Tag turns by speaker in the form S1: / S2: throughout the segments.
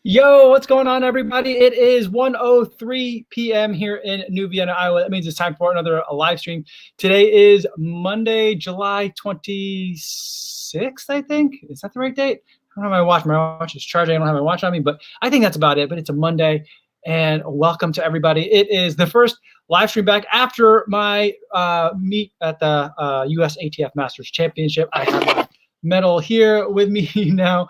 S1: Yo, what's going on, everybody? It is 1:03 p.m. here in New Vienna, Iowa. That means it's time for another live stream. Today is Monday, July 26th, I think. Is that the right date? I don't have my watch. My watch is charging. I don't have my watch on me, but I think that's about it. But it's a Monday, and welcome to everybody. It is the first live stream back after my meet at the US ATF Masters Championship. I have my medal here with me now.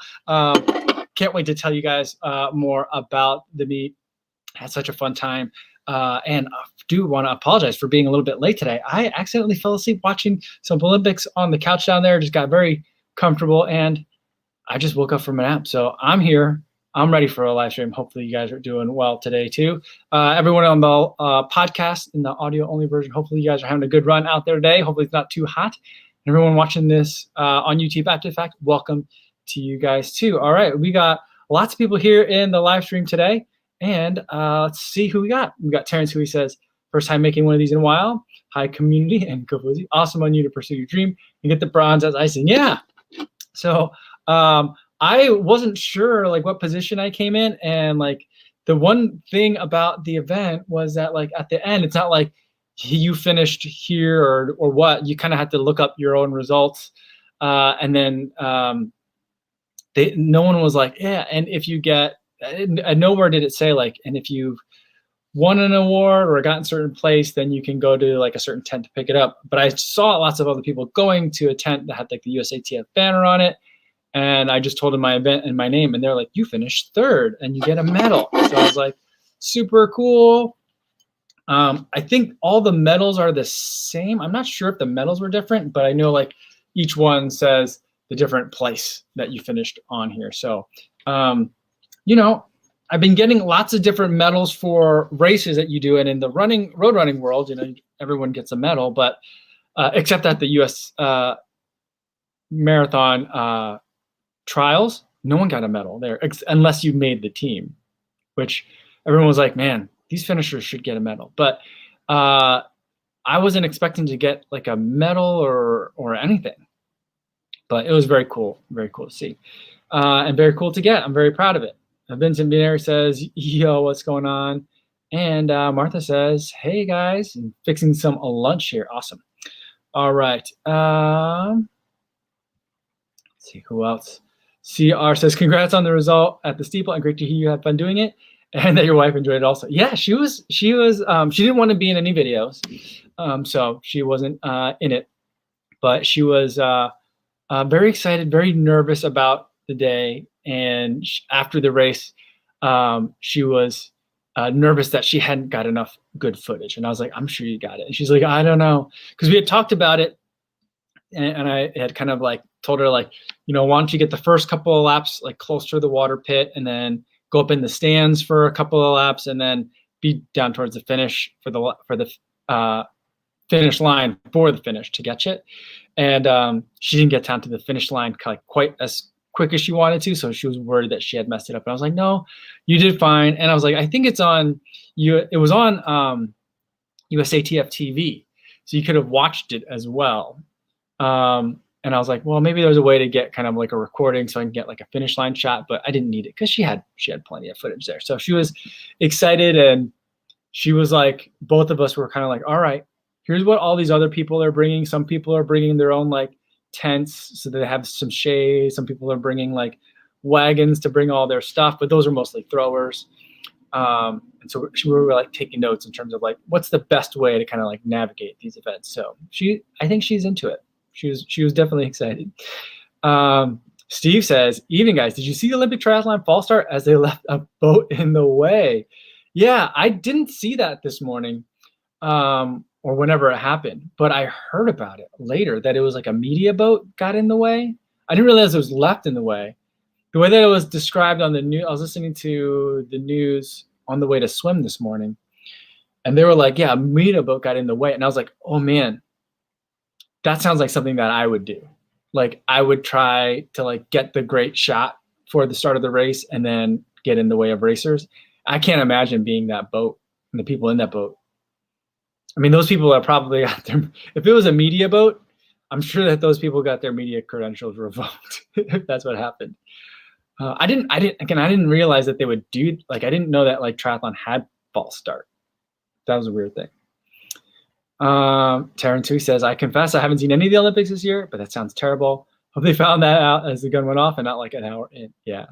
S1: Can't wait to tell you guys more about the meet. Had such a fun time. And I do want to apologize for being a little bit late today. I accidentally fell asleep watching some Olympics on the couch down there. Just got very comfortable, and I just woke up from a nap. So I'm here. I'm ready for a live stream. Hopefully you guys are doing well today too. Everyone on the podcast in the audio only version, hopefully you guys are having a good run out there today. Hopefully it's not too hot. And everyone watching this on YouTube after the fact, welcome to you guys too. All right, we got lots of people here in the live stream today, and let's see who we got. We got Terrence, who he says, first time making one of these in a while. Hi, community, and Kofuzi. Awesome on you to pursue your dream and get the bronze as icing. Yeah. So I wasn't sure like what position I came in, and like the one thing about the event was that like at the end, it's not like you finished here or what. You kind of had to look up your own results, and then no one was like, yeah, and if you get, nowhere did it say like, and if you've won an award or gotten a certain place, then you can go to like a certain tent to pick it up. But I saw lots of other people going to a tent that had like the USATF banner on it. And I just told them my event and my name, and they're like, you finished third and you get a medal. So I was like, super cool. I think all the medals are the same. I'm not sure if the medals were different, but I know like each one says the different place that you finished on here. So, you know, I've been getting lots of different medals for races that you do. And in the road running world, you know, everyone gets a medal, but except at the US marathon trials, no one got a medal there unless you made the team, which everyone was like, man, these finishers should get a medal. But I wasn't expecting to get like a medal or anything. But it was very cool to see, and very cool to get. I'm very proud of it. Vincent Binary says, yo, what's going on? And Martha says, hey, guys, I'm fixing some lunch here. Awesome. All right. Let's see who else. CR says, congrats on the result at the steeple, and great to hear you had fun doing it, and that your wife enjoyed it also. Yeah, she didn't want to be in any videos, so she wasn't in it, but she was very excited, very nervous about the day. And after the race, she was nervous that she hadn't got enough good footage. And I was like, I'm sure you got it. And she's like, I don't know. Because we had talked about it. And I had kind of like told her like, you know, why don't you get the first couple of laps like close to the water pit, and then go up in the stands for a couple of laps, and then be down towards the finish for the finish line for the finish to get it. And she didn't get down to the finish line quite as quick as she wanted to, so she was worried that she had messed it up. And I was like, no, you did fine. And I was like, I think it's on you. It was on USATF TV, so you could have watched it as well. And I was like, well, maybe there's a way to get kind of like a recording so I can get like a finish line shot, but I didn't need it because she had plenty of footage there. So she was excited, and she was like, both of us were kind of like, all right, here's what all these other people are bringing. Some people are bringing their own like tents so that they have some shade. Some people are bringing like wagons to bring all their stuff, but those are mostly throwers. And so we were like taking notes in terms of like, what's the best way to kind of like navigate these events. So I think she's into it. She was definitely excited. Steve says, evening guys, did you see the Olympic triathlon fall start as they left a boat in the way? Yeah, I didn't see that this morning. Or whenever it happened, but I heard about it later that it was like a media boat got in the way. I didn't realize it was left in the way. The way that it was described on the news, I was listening to the news on the way to swim this morning, and they were like, yeah, a media boat got in the way. And I was like, oh man, that sounds like something that I would do. Like I would try to like get the great shot for the start of the race and then get in the way of racers. I can't imagine being that boat and the people in that boat. I mean, those people are probably out there. If it was a media boat, I'm sure that those people got their media credentials revoked if that's what happened. I didn't realize that they would do, like, I didn't know that like triathlon had false start. That was a weird thing. Taryn 2 says, I confess I haven't seen any of the Olympics this year, but that sounds terrible. Hope they found that out as the gun went off and not like an hour in. Yeah.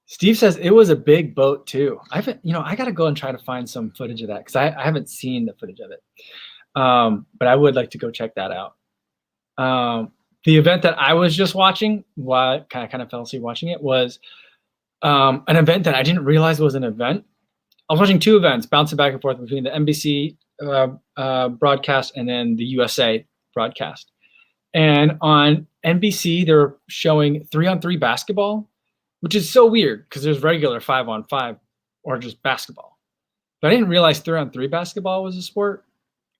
S1: Steve says it was a big boat too. I got to go and try to find some footage of that because I haven't seen the footage of it. But I would like to go check that out. The event that I was just watching, while I kind of fell asleep watching it, was an event that I didn't realize was an event. I was watching two events, bouncing back and forth between the NBC broadcast and then the USA broadcast. And on NBC, they're showing 3-on-3 basketball, which is so weird because there's regular 5-on-5 or just basketball. But I didn't realize 3-on-3 basketball was a sport.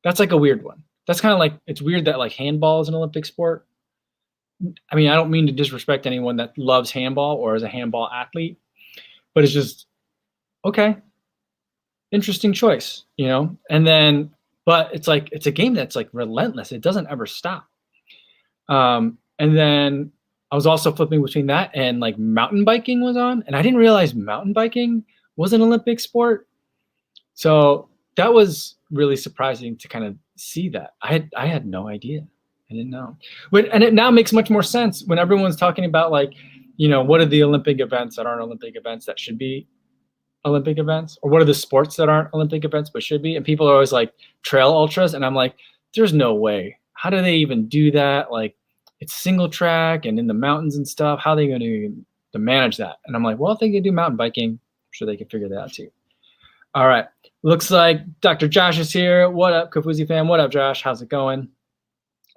S1: That's like a weird one. That's kind of like, it's weird that like handball is an Olympic sport. I mean, I don't mean to disrespect anyone that loves handball or is a handball athlete, but it's just, okay, interesting choice, you know? And then, but it's like, it's a game that's like relentless. It doesn't ever stop. And then I was also flipping between that and like mountain biking was on, and I didn't realize mountain biking was an Olympic sport. So that was really surprising to kind of see that. I had no idea. I didn't know. And it now makes much more sense when everyone's talking about like, you know, what are the Olympic events that aren't Olympic events that should be Olympic events, or what are the sports that aren't Olympic events but should be? And people are always like trail ultras, and I'm like, there's no way. How do they even do that? Like, it's single track and in the mountains and stuff. How are they going to manage that? And I'm like, well, if they can do mountain biking, I'm sure they can figure that out too. All right. Looks like Dr. Josh is here. What up, Kofuzi fam? What up, Josh? How's it going?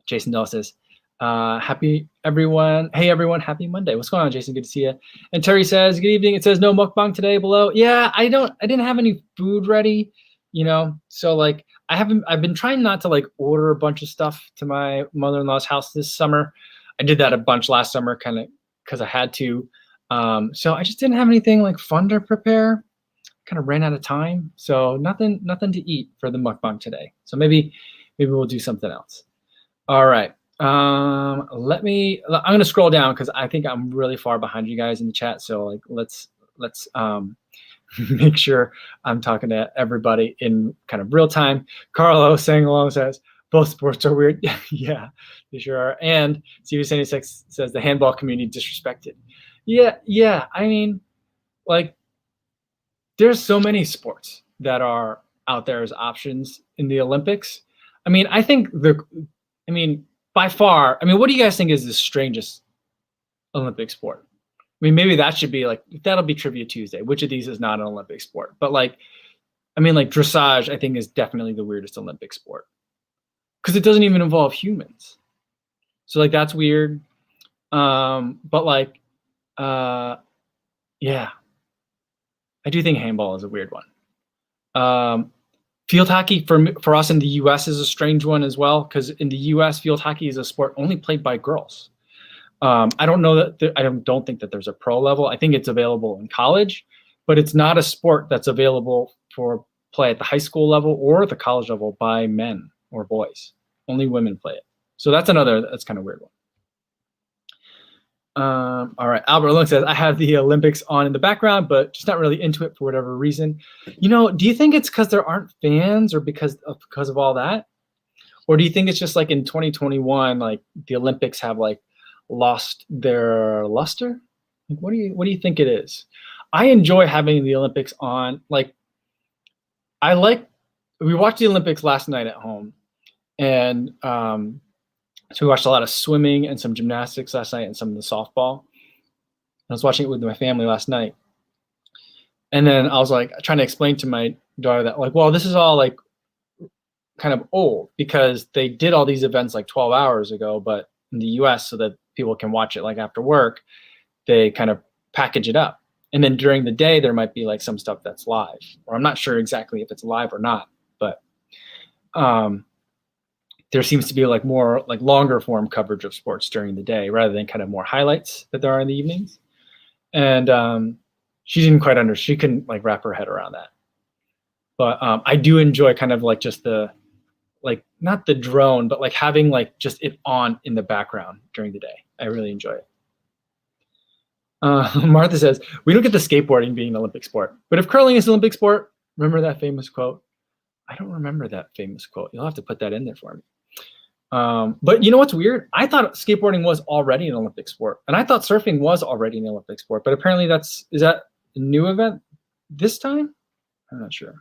S1: Jason Dell says, happy everyone. Hey, everyone. Happy Monday. What's going on, Jason? Good to see you. And Terry says, good evening. It says no mukbang today below. Yeah, I didn't have any food ready, you know? So like, I've been trying not to like order a bunch of stuff to my mother-in-law's house this summer. I did that a bunch last summer kind of because I had to. So I just didn't have anything like fun to prepare. Kind of ran out of time. So nothing to eat for the mukbang today. So maybe we'll do something else. All right. I'm going to scroll down because I think I'm really far behind you guys in the chat. So like, let's make sure I'm talking to everybody in kind of real time. Carlo saying along says, both sports are weird. Yeah, they sure are. And CV76 says the handball community disrespected. Yeah. I mean, like, there's so many sports that are out there as options in the Olympics. I mean, by far, what do you guys think is the strangest Olympic sport? I mean, maybe that should be like, that'll be Trivia Tuesday. Which of these is not an Olympic sport? But like, like dressage, I think is definitely the weirdest Olympic sport because it doesn't even involve humans. So like, that's weird. But like, yeah, I do think handball is a weird one. Field hockey for us in the U.S. is a strange one as well because in the U.S. field hockey is a sport only played by girls. I don't know that I don't think that there's a pro level. I think it's available in college, but it's not a sport that's available for play at the high school level or the college level by men or boys. Only women play it. So that's kind of weird one. All right, Albert Long says, I have the Olympics on in the background, but just not really into it for whatever reason. You know, do you think it's because there aren't fans or because of all that? Or do you think it's just like in 2021, like the Olympics have like lost their luster? Like, what do you think it is? I enjoy having the Olympics on. Like, we watched the Olympics last night at home, and so we watched a lot of swimming and some gymnastics last night and some of the softball. I was watching it with my family last night. And then I was like trying to explain to my daughter that like, well, this is all like kind of old because they did all these events like 12 hours ago, but in the US so that people can watch it like after work, they kind of package it up. And then during the day, there might be like some stuff that's live, or I'm not sure exactly if it's live or not, but there seems to be like more like longer form coverage of sports during the day rather than kind of more highlights that there are in the evenings. And she didn't quite understand. She couldn't like wrap her head around that. But I do enjoy kind of like just the, like not the drone, but like having like just it on in the background during the day. I really enjoy it. Martha says, we don't get the skateboarding being an Olympic sport. But if curling is an Olympic sport, remember that famous quote? I don't remember that famous quote. You'll have to put that in there for me. But you know what's weird? I thought skateboarding was already an Olympic sport. And I thought surfing was already an Olympic sport. But apparently is that a new event this time? I'm not sure.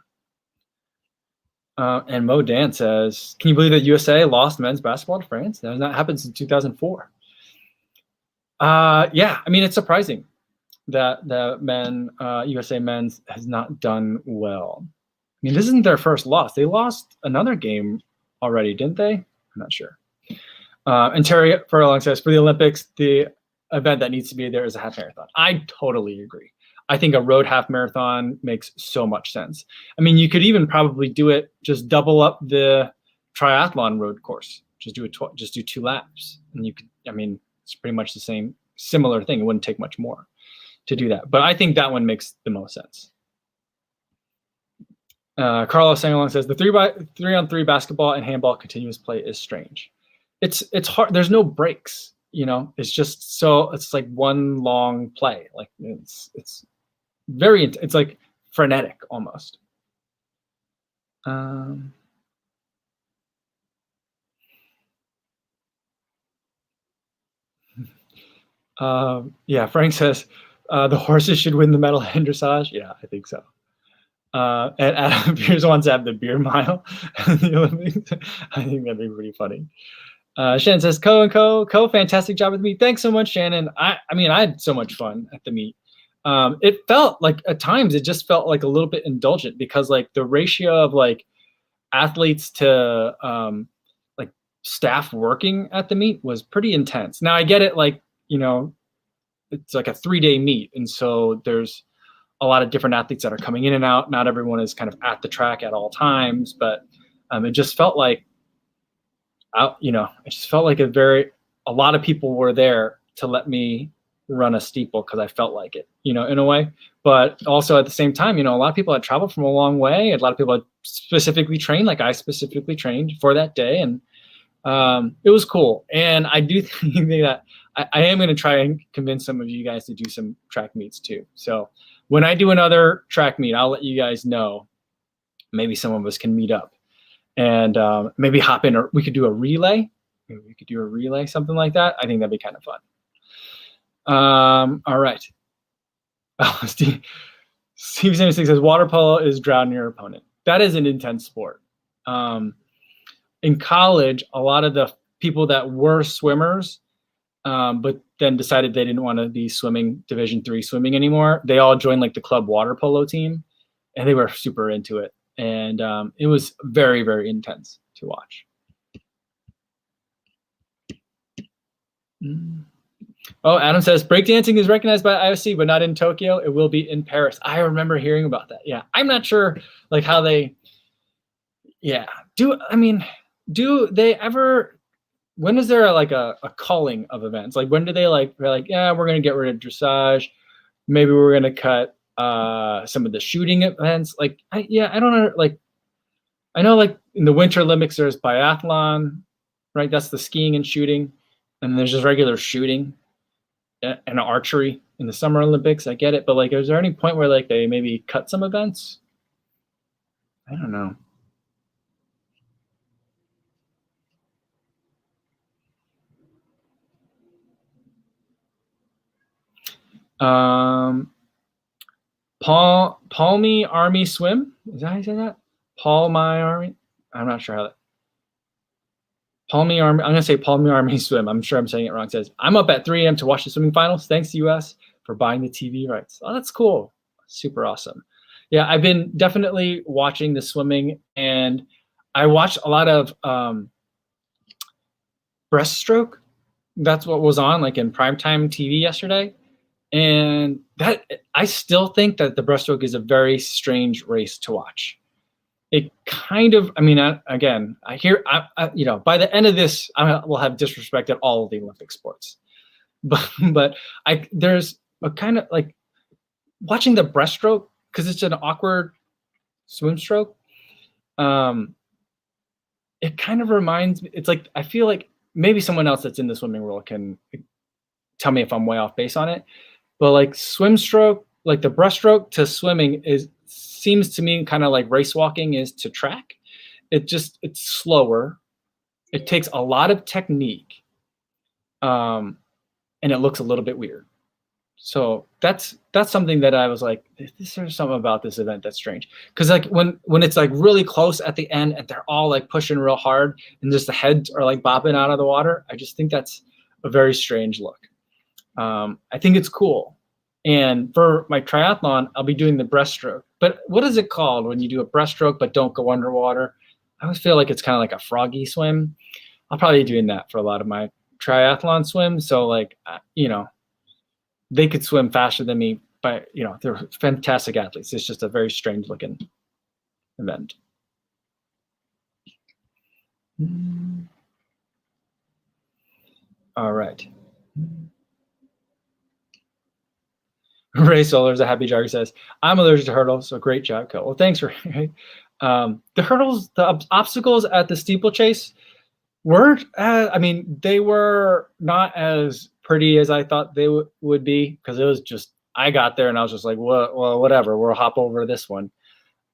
S1: And Mo Dan says, can you believe that USA lost men's basketball to France? That has not happened since 2004. Yeah, I mean, it's surprising that the USA men's has not done well. I mean, this isn't their first loss. They lost another game already, didn't they? I'm not sure. And Terry Furlong says, for the Olympics, the event that needs to be there is a half marathon. I totally agree. I think a road half marathon makes so much sense. I mean, you could even probably do it, just double up the triathlon road course. Just do 2 laps. And you could, I mean, it's pretty much the same, similar thing. It wouldn't take much more to do that. But I think that one makes the most sense. Carlos Sangalong says, the 3-on-3 basketball and handball continuous play is strange. It's hard. There's no breaks, you know. It's just so, it's like one long play. Like it's very, it's like frenetic almost. Yeah, Frank says the horses should win the medal in dressage. Yeah, I think so. And Adam Pierce wants to have the beer mile in the Olympics. I think that'd be pretty funny. Shannon says, Co, fantastic job with me. Thanks so much, Shannon. I mean, I had so much fun at the meet. It felt like at times it just felt like a little bit indulgent because like the ratio of like athletes to like staff working at the meet was pretty intense. Now I get it, like, you know, it's like a 3-day meet. And so there's a lot of different athletes that are coming in and out. Not everyone is kind of at the track at all times, but it just felt like, you know, it just felt like a lot of people were there to let me run a steeple because I felt like it, you know, in a way. But also at the same time, you know, a lot of people had traveled from a long way. A lot of people had specifically trained, like I specifically trained for that day. And it was cool. And I do think that I am going to try and convince some of you guys to do some track meets too. So when I do another track meet, I'll let you guys know. Maybe some of us can meet up and maybe hop in, or we could do a relay. Maybe we could do a relay, something like that. I think that'd be kind of fun. All right. Oh, Steve 76 says water polo is drown your opponent. That is an intense sport. In college, a lot of the people that were swimmers, but then decided they didn't want to be swimming Division III swimming anymore, they all joined like the club water polo team, and they were super into it. And it was very, very intense to watch. Oh, Adam says breakdancing is recognized by IOC, but not in Tokyo. It will be in Paris. I remember hearing about that. Yeah, I'm not sure like how they. Yeah, do they ever? When is there like a culling of events? Like when do they're like, yeah, we're gonna get rid of dressage. Maybe we're gonna cut some of the shooting events. Like I don't know. Like I know like in the Winter Olympics there's biathlon, right? That's the skiing and shooting, and there's just regular shooting and archery in the Summer Olympics. I get it, but like, is there any point where like they maybe cut some events? I don't know. Palmy Army Swim. Is that how you say that? Palmy Army. I'm not sure how that. Palmy Army. I'm gonna say Palmy Army Swim. I'm sure I'm saying it wrong. It says I'm up at 3 a.m. to watch the swimming finals. Thanks US for buying the TV rights. Oh, that's cool. Super awesome. Yeah, I've been definitely watching the swimming, and I watched a lot of breaststroke. That's what was on like in primetime TV yesterday. And that I still think that the breaststroke is a very strange race to watch. It kind of, I mean, again, I hear, you know, by the end of this, I will have disrespected all of the Olympic sports. But there's a kind of like watching the breaststroke because it's an awkward swim stroke. It kind of reminds me. It's like I feel like maybe someone else that's in the swimming world can tell me if I'm way off base on it. But like swim stroke, like the breaststroke to swimming seems to me kind of like race walking is to track. It's slower. It takes a lot of technique, and it looks a little bit weird. So that's something that I was like, there's something about this event that's strange. Because like when it's like really close at the end and they're all like pushing real hard and just the heads are like bopping out of the water, I just think that's a very strange look. I think it's cool. And for my triathlon, I'll be doing the breaststroke. But what is it called when you do a breaststroke but don't go underwater? I always feel like it's kind of like a froggy swim. I'll probably be doing that for a lot of my triathlon swims. So like, they could swim faster than me, but they're fantastic athletes. It's just a very strange looking event. All right. Ray Solar's a happy jogger says, I'm allergic to hurdles, so great job, Cole. Well, thanks, Ray. The hurdles, the obstacles at the steeplechase weren't, they were not as pretty as I thought they would be, because it was just, I got there and I was just like, well, whatever, we'll hop over this one.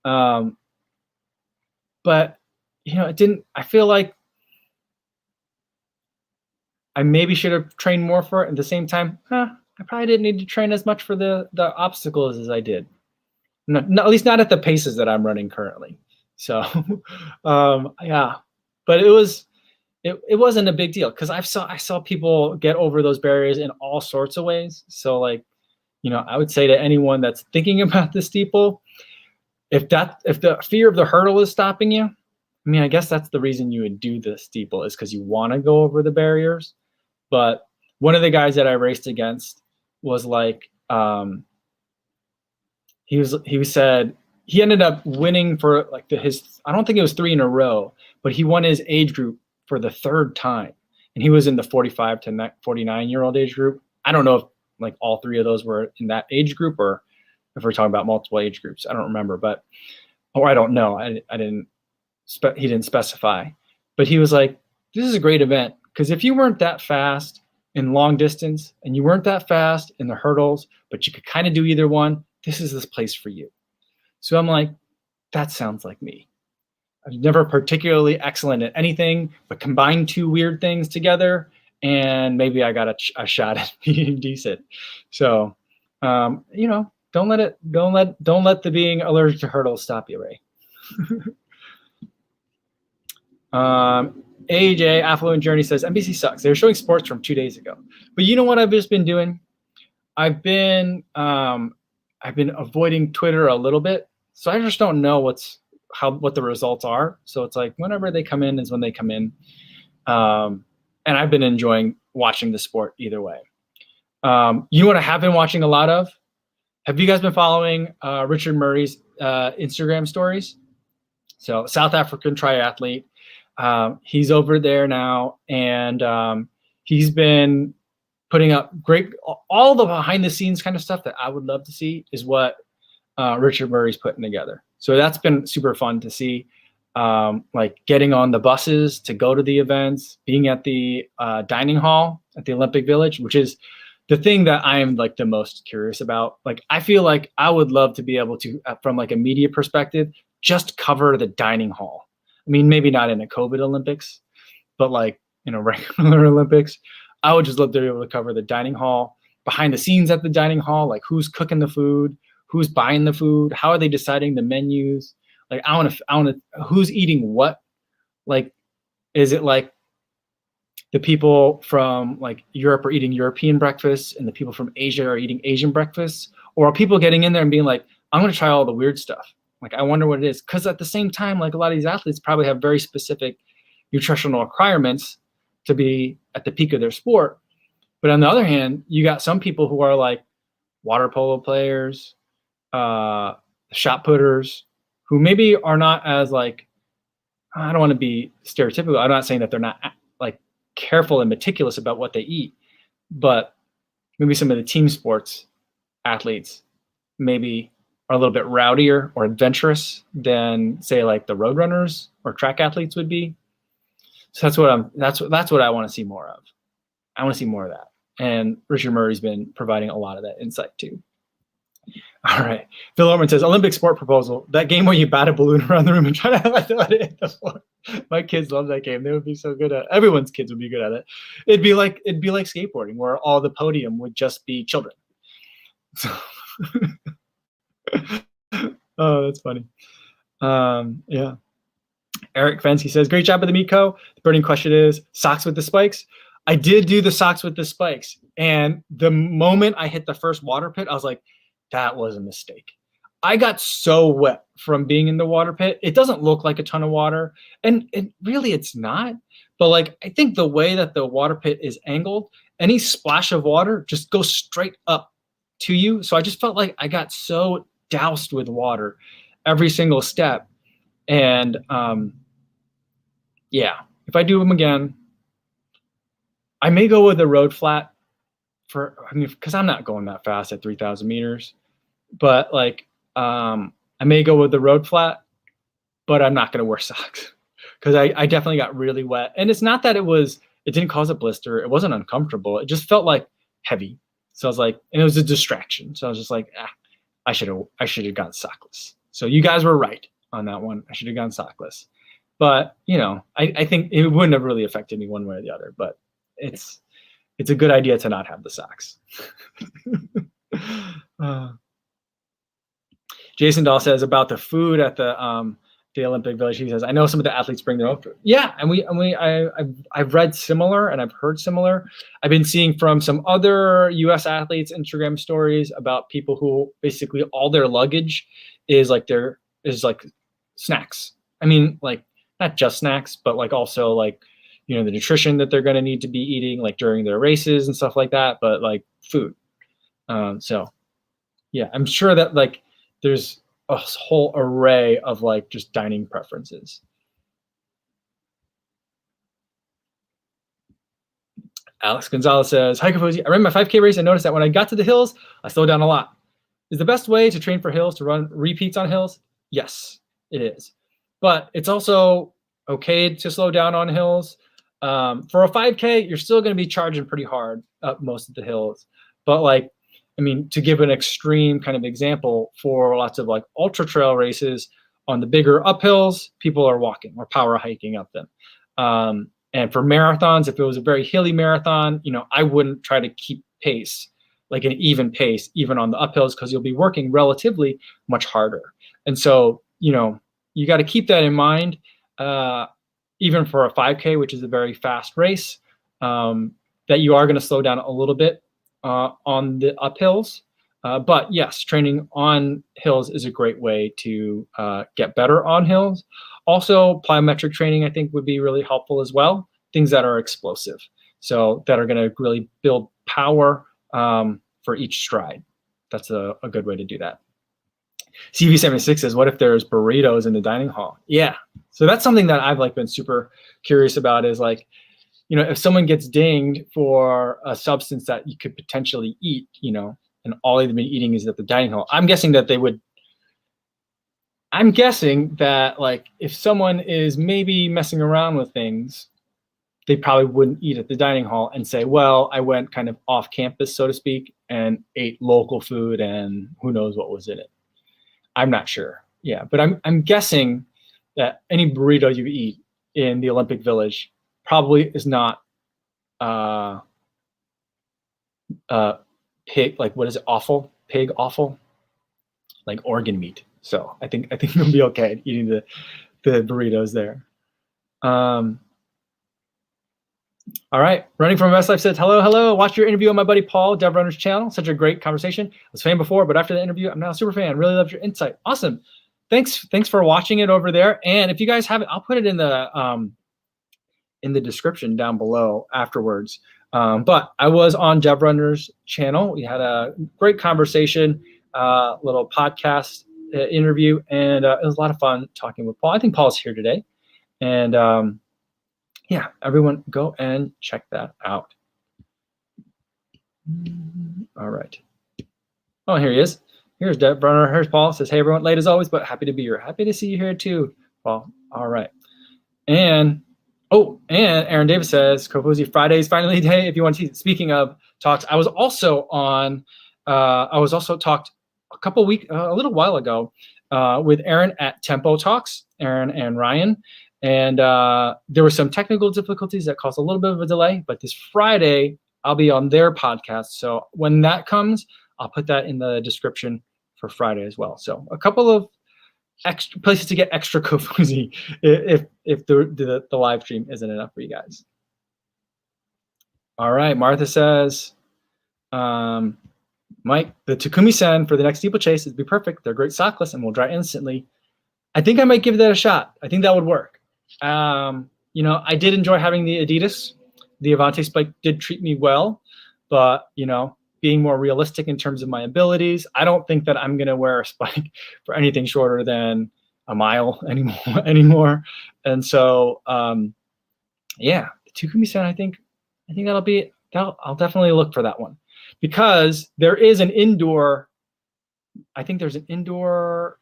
S1: But, it didn't, I feel like I maybe should have trained more for it. At the same time, I probably didn't need to train as much for the obstacles as I did. No, at least not at the paces that I'm running currently. So, yeah, but it wasn't a big deal, because I saw people get over those barriers in all sorts of ways. So like, I would say to anyone that's thinking about the steeple, if the fear of the hurdle is stopping you, I guess that's the reason you would do the steeple, is because you want to go over the barriers. But one of the guys that I raced against was like, he said he ended up winning for like I don't think it was 3 in a row, but he won his age group for the 3rd time. And he was in the 45 to 49-year-old age group. I don't know if like all 3 of those were in that age group, or if we're talking about multiple age groups. I don't remember, or I don't know. He didn't specify. But he was like, this is a great event, because if you weren't that fast in long distance and you weren't that fast in the hurdles, but you could kind of do either one, this is this place for you. So I'm like, that sounds like me. I'm never particularly excellent at anything, but combine 2 weird things together, and maybe I got a shot at being decent. So, don't let the being allergic to hurdles stop you, Ray. AJ Affluent Journey says, NBC sucks. They were showing sports from 2 days ago. But you know what I've just been doing? I've been avoiding Twitter a little bit, so I just don't know what the results are. So it's like whenever they come in is when they come in, and I've been enjoying watching the sport either way. You know what I have been watching a lot of? Have you guys been following Richard Murray's Instagram stories? So South African triathlete. He's over there now, and he's been putting up all the behind the scenes kind of stuff that I would love to see is what Richard Murray's putting together. So that's been super fun to see, like getting on the buses to go to the events, being at the dining hall at the Olympic Village, which is the thing that I am like the most curious about. Like, I feel like I would love to be able to, from like a media perspective, just cover the dining hall. Maybe not in a COVID Olympics, but like in a regular Olympics, I would just love to be able to cover the dining hall, behind the scenes at the dining hall, like who's cooking the food, who's buying the food, how are they deciding the menus? Like, I want to, who's eating what? Like, is it like the people from like Europe are eating European breakfast and the people from Asia are eating Asian breakfasts? Or are people getting in there and being like, I'm going to try all the weird stuff? Like, I wonder what it is. Because at the same time, like a lot of these athletes probably have very specific nutritional requirements to be at the peak of their sport. But on the other hand, you got some people who are like water polo players, shot putters, who maybe are not as like, I don't want to be stereotypical. I'm not saying that they're not like careful and meticulous about what they eat, but maybe some of the team sports athletes maybe are a little bit rowdier or adventurous than, say, like the road runners or track athletes would be. So that's what I want to see more of. I want to see more of that. And Richard Murray's been providing a lot of that insight too. All right. Phil Orman says, Olympic sport proposal. That game where you bat a balloon around the room and try to let it hit the floor. My kids love that game. They would be so good at it. Everyone's kids would be good at it. It'd be like skateboarding, where all the podium would just be children. So oh, that's funny. Yeah. Eric Fensky says, great job with the meet co. The burning question is, socks with the spikes? I did do the socks with the spikes. And the moment I hit the first water pit, I was like, that was a mistake. I got so wet from being in the water pit. It doesn't look like a ton of water. And really, it's not. But like, I think the way that the water pit is angled, any splash of water just goes straight up to you. So I just felt like I got so doused with water every single step. And yeah, if I do them again, I may go with a road flat because I'm not going that fast at 3,000 meters, but like, I may go with the road flat, but I'm not going to wear socks because I definitely got really wet. And it's not that it didn't cause a blister. It wasn't uncomfortable. It just felt like heavy. So I was like, and it was a distraction. So I was just like, I should have gone sockless. So you guys were right on that one. I should have gone sockless. But, you know, I think it wouldn't have really affected me one way or the other, but it's a good idea to not have the socks. Jason Dahl says about the food at the Olympic Village. He says, I know some of the athletes bring their own food. Yeah, and I've read similar and I've heard similar. I've been seeing from some other U.S. athletes Instagram stories about people who basically all their luggage is like snacks. I mean, like not just snacks, but like also like, you know, the nutrition that they're going to need to be eating like during their races and stuff like that, but like food. So yeah, I'm sure that like there's a whole array of like just dining preferences. Alex Gonzalez says, hi Kofuzi, I ran my 5K race and noticed that when I got to the hills, I slowed down a lot. Is the best way to train for hills to run repeats on hills? Yes, it is. But it's also okay to slow down on hills. For a 5K, you're still going to be charging pretty hard up most of the hills. But like, I mean, to give an extreme kind of example, for lots of like ultra trail races on the bigger uphills, people are walking or power hiking up them. And for marathons, if it was a very hilly marathon, you know, I wouldn't try to keep pace, like an even pace, even on the uphills, because you'll be working relatively much harder. And so, you know, you got to keep that in mind, even for a 5K, which is a very fast race, that you are going to slow down a little bit on the uphills. But yes, training on hills is a great way to get better on hills. Also, plyometric training, I think, would be really helpful as well. Things that are explosive, so that are going to really build power for each stride. That's a good way to do that. CV76 says, what if there's burritos in the dining hall? Yeah. So that's something that I've like been super curious about is like, you know, if someone gets dinged for a substance that you could potentially eat, you know, and all they've been eating is at the dining hall, I'm guessing that like if someone is maybe messing around with things, they probably wouldn't eat at the dining hall and say, well, I went kind of off campus, so to speak, and ate local food and who knows what was in it. I'm not sure. Yeah, but I'm guessing that any burrito you eat in the Olympic Village probably is not pig, like what is it, offal? Pig offal? Like organ meat. So I think you'll be okay eating the burritos there. All right, Running from Best Life says, hello, watch your interview on my buddy Paul, DevRunner's channel. Such a great conversation. I was a fan before, but after the interview, I'm now a super fan. Really loved your insight. Awesome. Thanks for watching it over there. And if you guys haven't, I'll put it in the description down below afterwards. But I was on DevRunner's channel. We had a great conversation, little podcast interview, and it was a lot of fun talking with Paul. I think Paul's here today. And yeah, everyone go and check that out. All right. Oh, here he is. Here's DevRunner. Here's Paul. Says, hey, everyone. Late as always, but happy to be here. Happy to see you here too, Paul. All right. And Oh, and Aaron Davis says, Kofuzi, Friday's finally the day if you want to. Speaking of talks, I was also talked a little while ago with Aaron at Tempo Talks, Aaron and Ryan. And there were some technical difficulties that caused a little bit of a delay. But this Friday, I'll be on their podcast. So when that comes, I'll put that in the description for Friday as well. So a couple of extra places to get extra Kofuzi if the live stream isn't enough for you guys. All right, Martha says, Mike, the Takumi-san for the next steeplechase would be perfect. They're great sockless and will dry instantly. I think I might give that a shot. I think that would work. You know, I did enjoy having the Adidas. The Avante Spike did treat me well, but you know, being more realistic in terms of my abilities, I don't think that I'm going to wear a spike for anything shorter than a mile anymore. And so, yeah, Takumi-san, I think I'll definitely look for that one because there is an indoor. I think there's an indoor.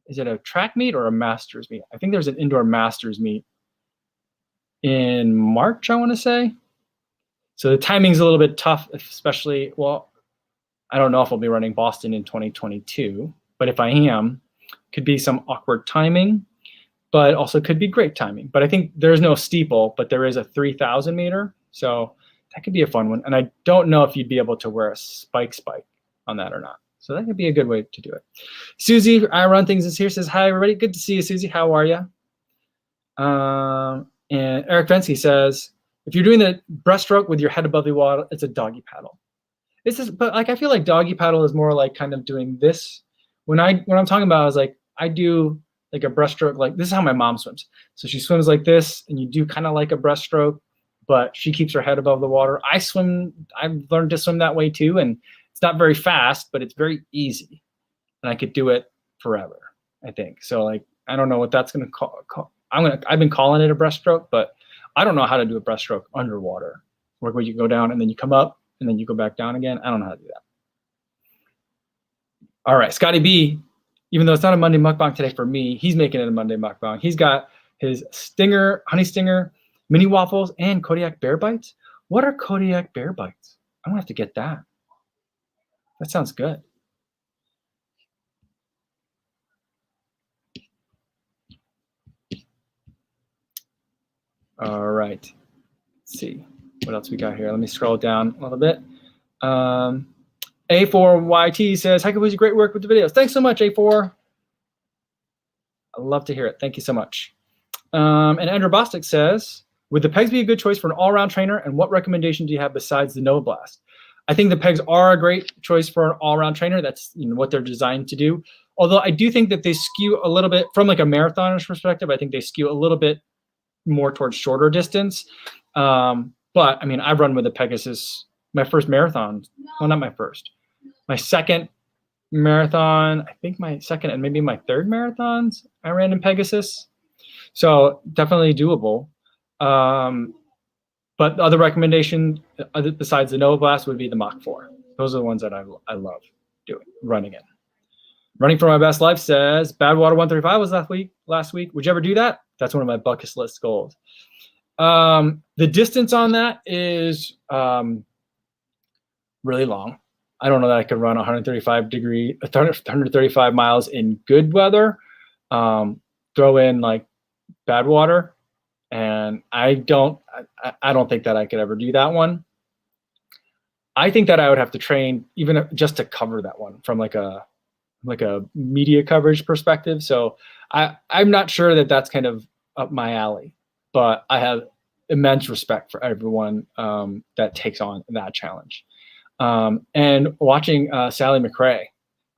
S1: Is it a track meet or a masters meet? I think there's an indoor masters meet in March, I want to say. So the timing's a little bit tough, especially, well, I don't know if I'll be running Boston in 2022, but if I am, could be some awkward timing, but also could be great timing. But I think there's no steeple, but there is a 3,000 meter. So that could be a fun one. And I don't know if you'd be able to wear a spike on that or not. So that could be a good way to do it. Susie, I Run Things is here, says, hi, everybody. Good to see you, Susie. How are you? And Eric Fensky says, if you're doing the breaststroke with your head above the water, it's a doggy paddle. But like I feel like doggy paddle is more like kind of doing this. When I'm talking about, I was like, I do like a breaststroke, like this is how my mom swims. So she swims like this, and you do kind of like a breaststroke, but she keeps her head above the water. I've learned to swim that way too, and it's not very fast, but it's very easy, and I could do it forever, I think. So like, I don't know what that's gonna call. I've been calling it a breaststroke, but I don't know how to do a breaststroke underwater, where you go down and then you come up and then you go back down again. I don't know how to do that. All right, Scotty B, even though it's not a Monday mukbang today for me, he's making it a Monday mukbang. He's got his honey stinger, mini waffles, and Kodiak bear bites. What are Kodiak bear bites? I'm gonna have to get that. That sounds good. All right, let's see what else we got here. Let me scroll down a little bit. A4YT says, hi, Kofuzi, great work with the videos. Thanks so much, A4. I love to hear it. Thank you so much. And Andrew Bostic says, would the pegs be a good choice for an all-around trainer? And what recommendation do you have besides the Nova Blast? I think the pegs are a great choice for an all-around trainer. That's what they're designed to do. Although I do think that they skew a little bit, from like a marathoner's perspective, I think they skew a little bit more towards shorter distance. But I mean, I've run with the Pegasus, my first marathon, well, not my first, my second marathon, I think my second and maybe my third marathons I ran in Pegasus. So definitely doable. But the other recommendation besides the Nova Blast would be the Mach 4. Those are the ones that I love running in. Running for My Best Life says, Badwater 135 was last week. Would you ever do that? That's one of my bucket list goals. The distance on that is really long. I don't know that I could run 135 miles in good weather. Throw in like bad water, and I don't think that I could ever do that one. I think that I would have to train even just to cover that one from like a media coverage perspective. So I'm not sure that that's kind of up my alley, but I have immense respect for everyone that takes on that challenge. And watching Sally McRae,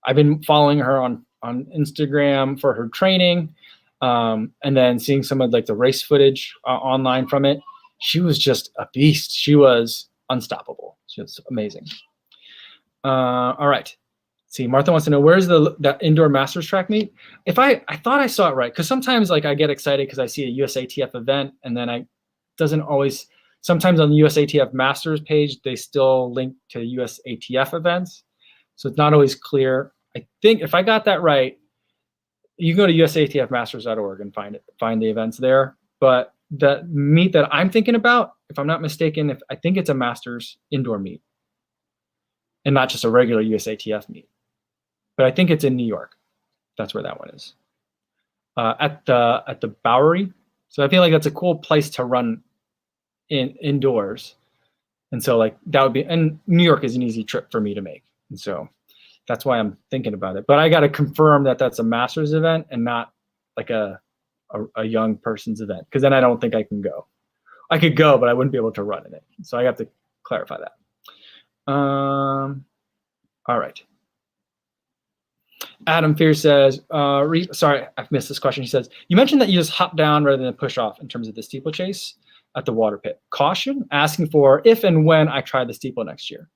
S1: I've been following her on Instagram for her training, and then seeing some of like the race footage online from it. She was just a beast. She was unstoppable. She was amazing. All right. See, Martha wants to know, where's that indoor masters track meet? I thought I saw it right, because sometimes like I get excited because I see a USATF event, and then doesn't always. Sometimes on the USATF Masters page, they still link to USATF events, so it's not always clear. I think if I got that right, you can go to usatfmasters.org and find the events there. But the meet that I'm thinking about, if I'm not mistaken, I think it's a Masters indoor meet and not just a regular USATF meet. But I think it's in New York. That's where that one is. At the Bowery. So I feel like that's a cool place to run indoors. And so like that would be, and New York is an easy trip for me to make. And so that's why I'm thinking about it. But I got to confirm that that's a Masters event and not like a young person's event, because then I don't think I can go. I could go, but I wouldn't be able to run in it. So I have to clarify that. All right. Adam Fear says, sorry, I've missed this question. He says, you mentioned that you just hop down rather than push off in terms of the steeplechase at the water pit. Caution, asking for if and when I try the steeple next year.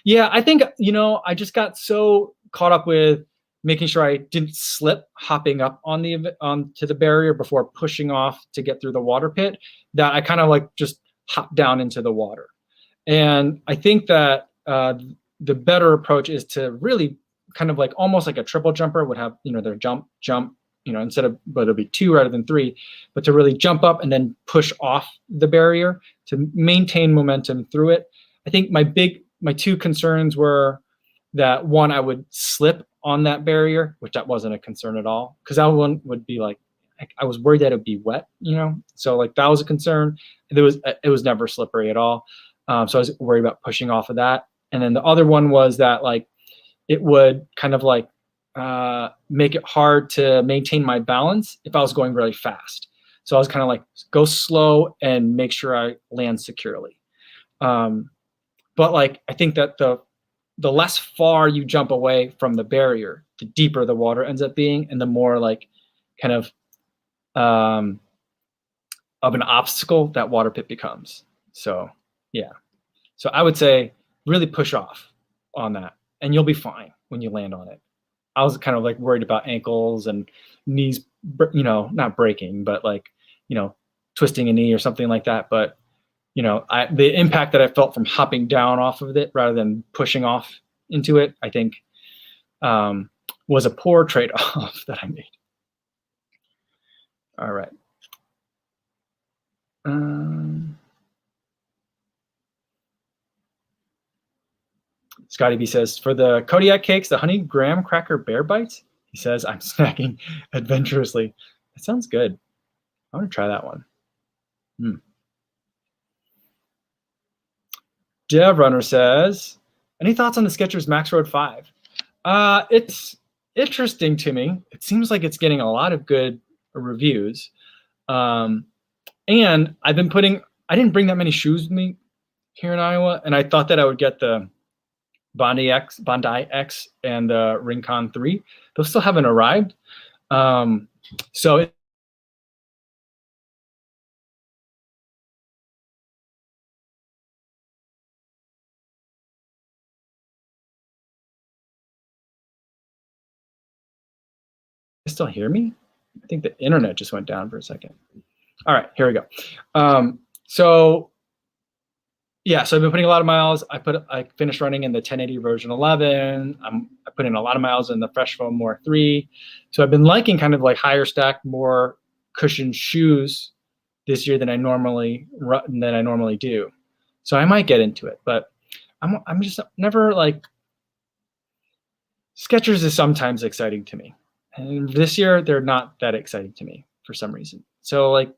S1: Yeah, I think, I just got so caught up with making sure I didn't slip hopping up onto the barrier before pushing off to get through the water pit that I kind of like just hopped down into the water. And I think that the better approach is to really kind of like almost like a triple jumper would have, their jump, but it'll be 2 rather than 3, but to really jump up and then push off the barrier to maintain momentum through it. I think my 2 concerns were that, one, I would slip on that barrier, which that wasn't a concern at all, because that one would be like, I was worried that it'd be wet, so like that was a concern. It was never slippery at all. So I was worried about pushing off of that. And then the other one was that like it would kind of like make it hard to maintain my balance if I was going really fast. So I was kind of like, go slow and make sure I land securely. But like, I think that the less far you jump away from the barrier, the deeper the water ends up being, and the more like kind of an obstacle that water pit becomes. So yeah. So I would say really push off on that, and you'll be fine when you land on it. I was kind of like worried about ankles and knees, not breaking, but like, twisting a knee or something like that. But, the impact that I felt from hopping down off of it rather than pushing off into it, I think was a poor trade-off that I made. All right. Scotty B says, for the Kodiak cakes, the honey graham cracker bear bites, he says, I'm snacking adventurously. That sounds good. I want to try that one. DevRunner says, any thoughts on the Skechers Max Road 5? It's interesting to me. It seems like it's getting a lot of good reviews. And I didn't bring that many shoes with me here in Iowa, and I thought that I would get the Bondi X and the Rincon 3. Those still haven't arrived. So you still hear me? I think the internet just went down for a second. All right, here we go. So I've been putting a lot of miles. I finished running in the 1080 version 11. I put in a lot of miles in the Fresh Foam More 3. So I've been liking kind of like higher stack, more cushioned shoes this year than I normally do. So I might get into it, but I'm just never like, Skechers is sometimes exciting to me. And this year they're not that exciting to me for some reason. So like,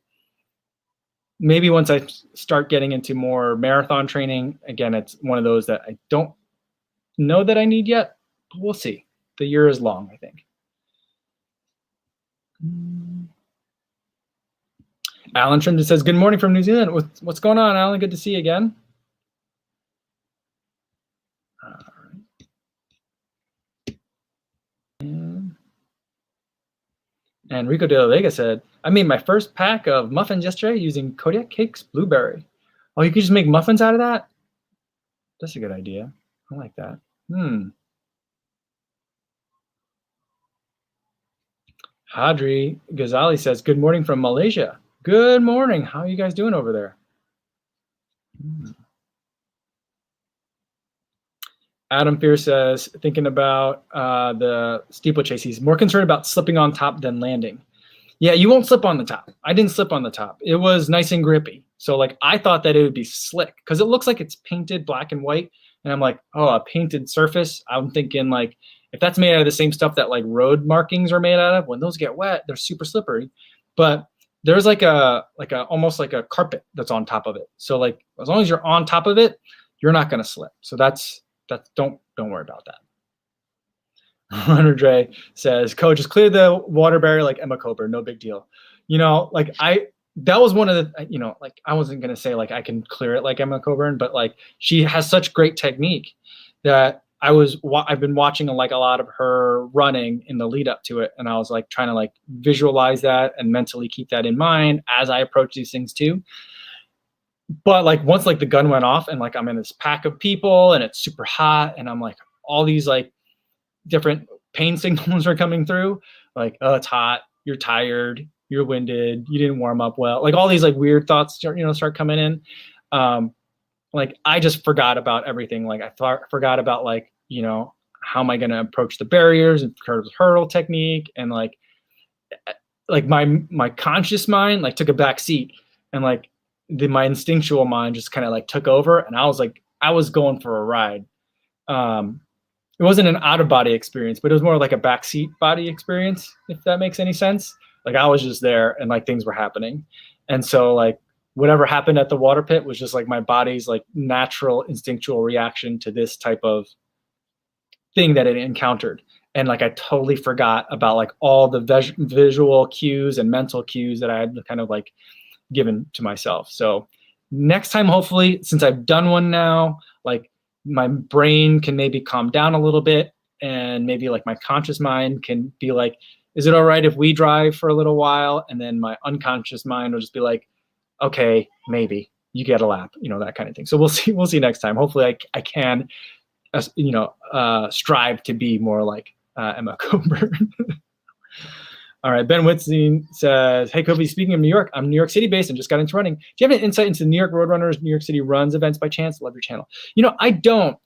S1: maybe once I start getting into more marathon training, again, it's one of those that I don't know that I need yet, but we'll see. The year is long, I think. Alan Trimden says, good morning from New Zealand. What's going on, Alan? Good to see you again. All right. And Rico de la Vega said, I made my first pack of muffins yesterday using Kodiak Cakes Blueberry. Oh, you could just make muffins out of that? That's a good idea. I like that. Hadri Ghazali says, good morning from Malaysia. Good morning. How are you guys doing over there? Adam Fear says, thinking about the steeplechase, he's more concerned about slipping on top than landing. Yeah, you won't slip on the top. I didn't slip on the top. It was nice and grippy. So like I thought that it would be slick because it looks like it's painted black and white. And I'm like, oh, a painted surface. I'm thinking like if that's made out of the same stuff that like road markings are made out of, when those get wet, they're super slippery. But there's like a almost like a carpet that's on top of it. So like as long as you're on top of it, you're not gonna slip. So that's don't worry about that. Hunter Dre says, Coach, just clear the water barrier like Emma Coburn, no big deal. You know, like that was one of the, you know, like I wasn't gonna say like I can clear it like Emma Coburn, but like she has such great technique that I've been watching like a lot of her running in the lead up to it, and I was like trying to like visualize that and mentally keep that in mind as I approach these things too. But like once like the gun went off and like I'm in this pack of people and it's super hot and I'm like all these like different pain signals are coming through, like, oh, it's hot, you're tired, you're winded, you didn't warm up well, like all these like weird thoughts start coming in. Like I just forgot about everything. Like I forgot about like, you know, how am I going to approach the barriers and hurdle technique, and like my conscious mind like took a back seat, and like my instinctual mind just kind of like took over, and I was going for a ride. It wasn't an out of body experience, but it was more like a backseat body experience, if that makes any sense. Like I was just there and like things were happening. And so like whatever happened at the water pit was just like my body's like natural instinctual reaction to this type of thing that it encountered. And like I totally forgot about like all the visual cues and mental cues that I had kind of like given to myself. So next time, hopefully, since I've done one now, like my brain can maybe calm down a little bit, and maybe like my conscious mind can be like, is it all right if we drive for a little while? And then my unconscious mind will just be like, okay, maybe you get a lap, you know, that kind of thing. So we'll see next time. Hopefully I can, you know, strive to be more like Emma Coburn. All right, Ben Whitstein says, hey, Kobe, speaking of New York, I'm New York City based and just got into running. Do you have any insight into New York Roadrunners, New York City Runs events by chance? Love your channel. You know, I don't.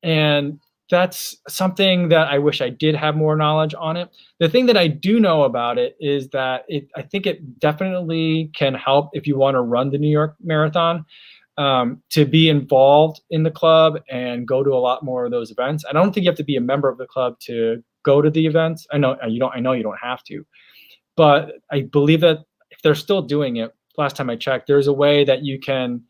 S1: And that's something that I wish I did have more knowledge on it. The thing that I do know about it is that I think it definitely can help if you want to run the New York Marathon, to be involved in the club and go to a lot more of those events. I don't think you have to be a member of the club to go to the events. I know you don't have to, but I believe that if they're still doing it, last time I checked, there's a way that you can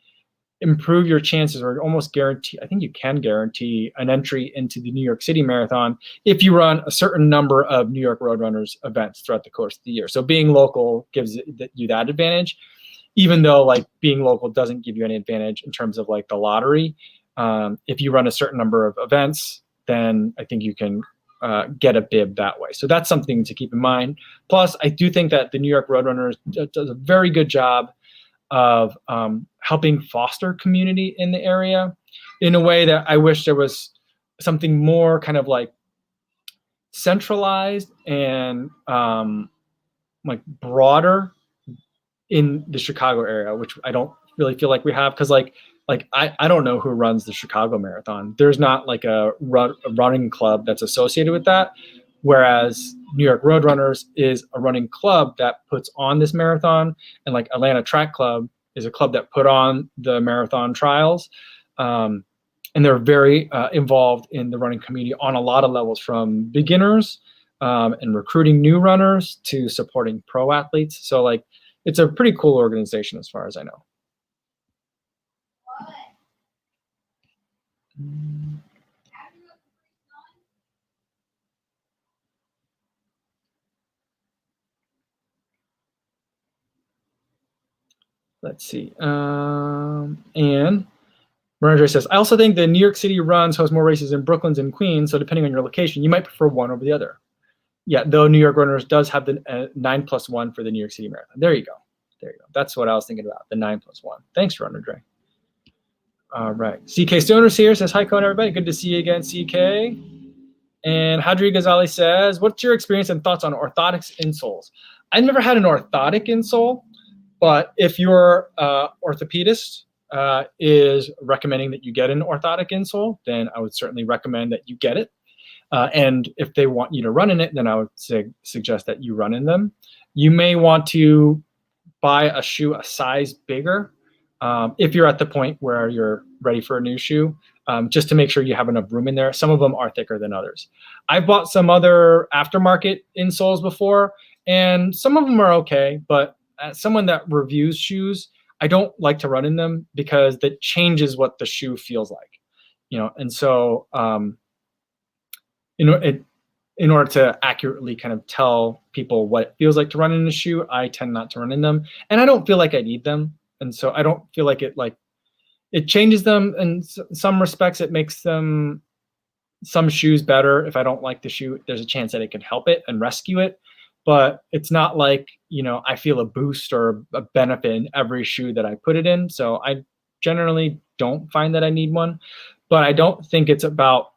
S1: improve your chances, or almost guarantee, I think you can guarantee an entry into the New York City Marathon if you run a certain number of New York Roadrunners events throughout the course of the year. So being local gives you that advantage, even though like being local doesn't give you any advantage in terms of like the lottery. If you run a certain number of events, then I think you can get a bib that way. So that's something to keep in mind. Plus, I do think that the New York Roadrunners does a very good job of helping foster community in the area in a way that I wish there was something more kind of like centralized and like broader in the Chicago area, which I don't really feel like we have, because like I don't know who runs the Chicago Marathon. There's not like a running club that's associated with that, whereas New York Roadrunners is a running club that puts on this marathon, and like Atlanta Track Club is a club that put on the marathon trials, and they're very involved in the running community on a lot of levels, from beginners and recruiting new runners to supporting pro athletes. So like it's a pretty cool organization as far as I know. Let's see. And Roger says, I also think the New York City runs host more races in Brooklyn and Queens, so depending on your location, you might prefer one over the other. Yeah, though New York Runners does have the 9+1 for the New York City Marathon. There you go. There you go. That's what I was thinking about, the 9+1. Thanks, Runner Dre. All right. CK Stoner's here, says, hi, Cohen, everybody. Good to see you again, CK. And Hadri Ghazali says, what's your experience and thoughts on orthotics insoles? I've never had an orthotic insole, but if your orthopedist is recommending that you get an orthotic insole, then I would certainly recommend that you get it. And if they want you to run in it, then I would suggest that you run in them. You may want to buy a shoe a size bigger if you're at the point where you're ready for a new shoe, just to make sure you have enough room in there. Some of them are thicker than others. I've bought some other aftermarket insoles before, and some of them are okay, but as someone that reviews shoes, I don't like to run in them because that changes what the shoe feels like, and so in order to accurately kind of tell people what it feels like to run in a shoe, I tend not to run in them, and I don't feel like I need them. And so I don't feel like it changes them in some respects. It makes some shoes better. If I don't like the shoe, there's a chance that it could help it and rescue it. But it's not like, I feel a boost or a benefit in every shoe that I put it in. So I generally don't find that I need one. But I don't think it's about,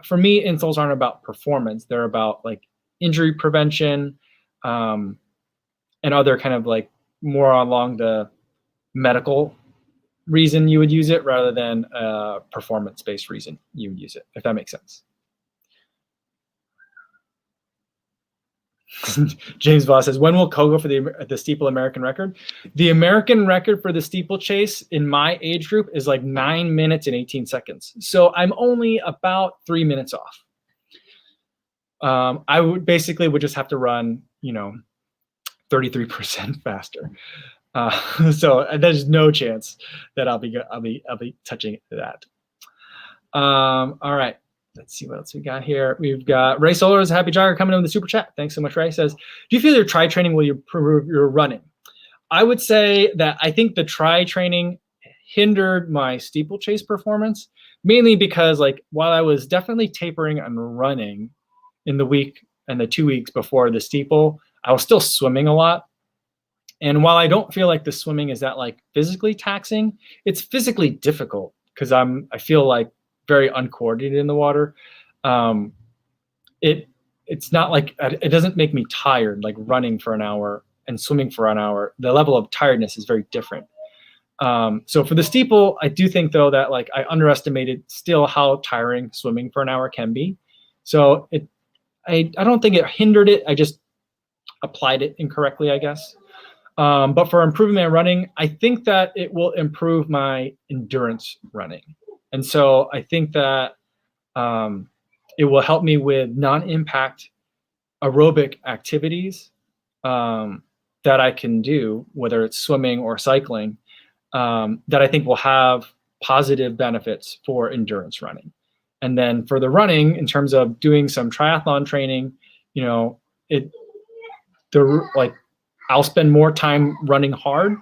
S1: for me, insoles aren't about performance. They're about like injury prevention and other kind of like more along the medical reason you would use it rather than a performance-based reason you would use it, if that makes sense. James Voss says, when will Ko go for the steeple American record? The American record for the steeplechase in my age group is like 9 minutes and 18 seconds. So I'm only about 3 minutes off. I would just have to run, 33% faster. So there's no chance that I'll be touching that. All right. Let's see what else we got here. We've got Ray Solers, Happy Jogger, coming in with the super chat. Thanks so much, Ray. Says, do you feel your tri training will improve your running? I would say that I think the tri training hindered my steeplechase performance, mainly because while I was definitely tapering and running in the week and the 2 weeks before the steeple, I was still swimming a lot. And while I don't feel like the swimming is that physically taxing, it's physically difficult because I feel very uncoordinated in the water. It's not it doesn't make me tired, running for an hour and swimming for an hour. The level of tiredness is very different. So for the steeple, I do think though that I underestimated still how tiring swimming for an hour can be. So I don't think it hindered it. I just applied it incorrectly, I guess. But for improving my running, I think that it will improve my endurance running. And so I think that it will help me with non-impact aerobic activities that I can do, whether it's swimming or cycling, that I think will have positive benefits for endurance running. And then for the running, in terms of doing some triathlon training, I'll spend more time running hard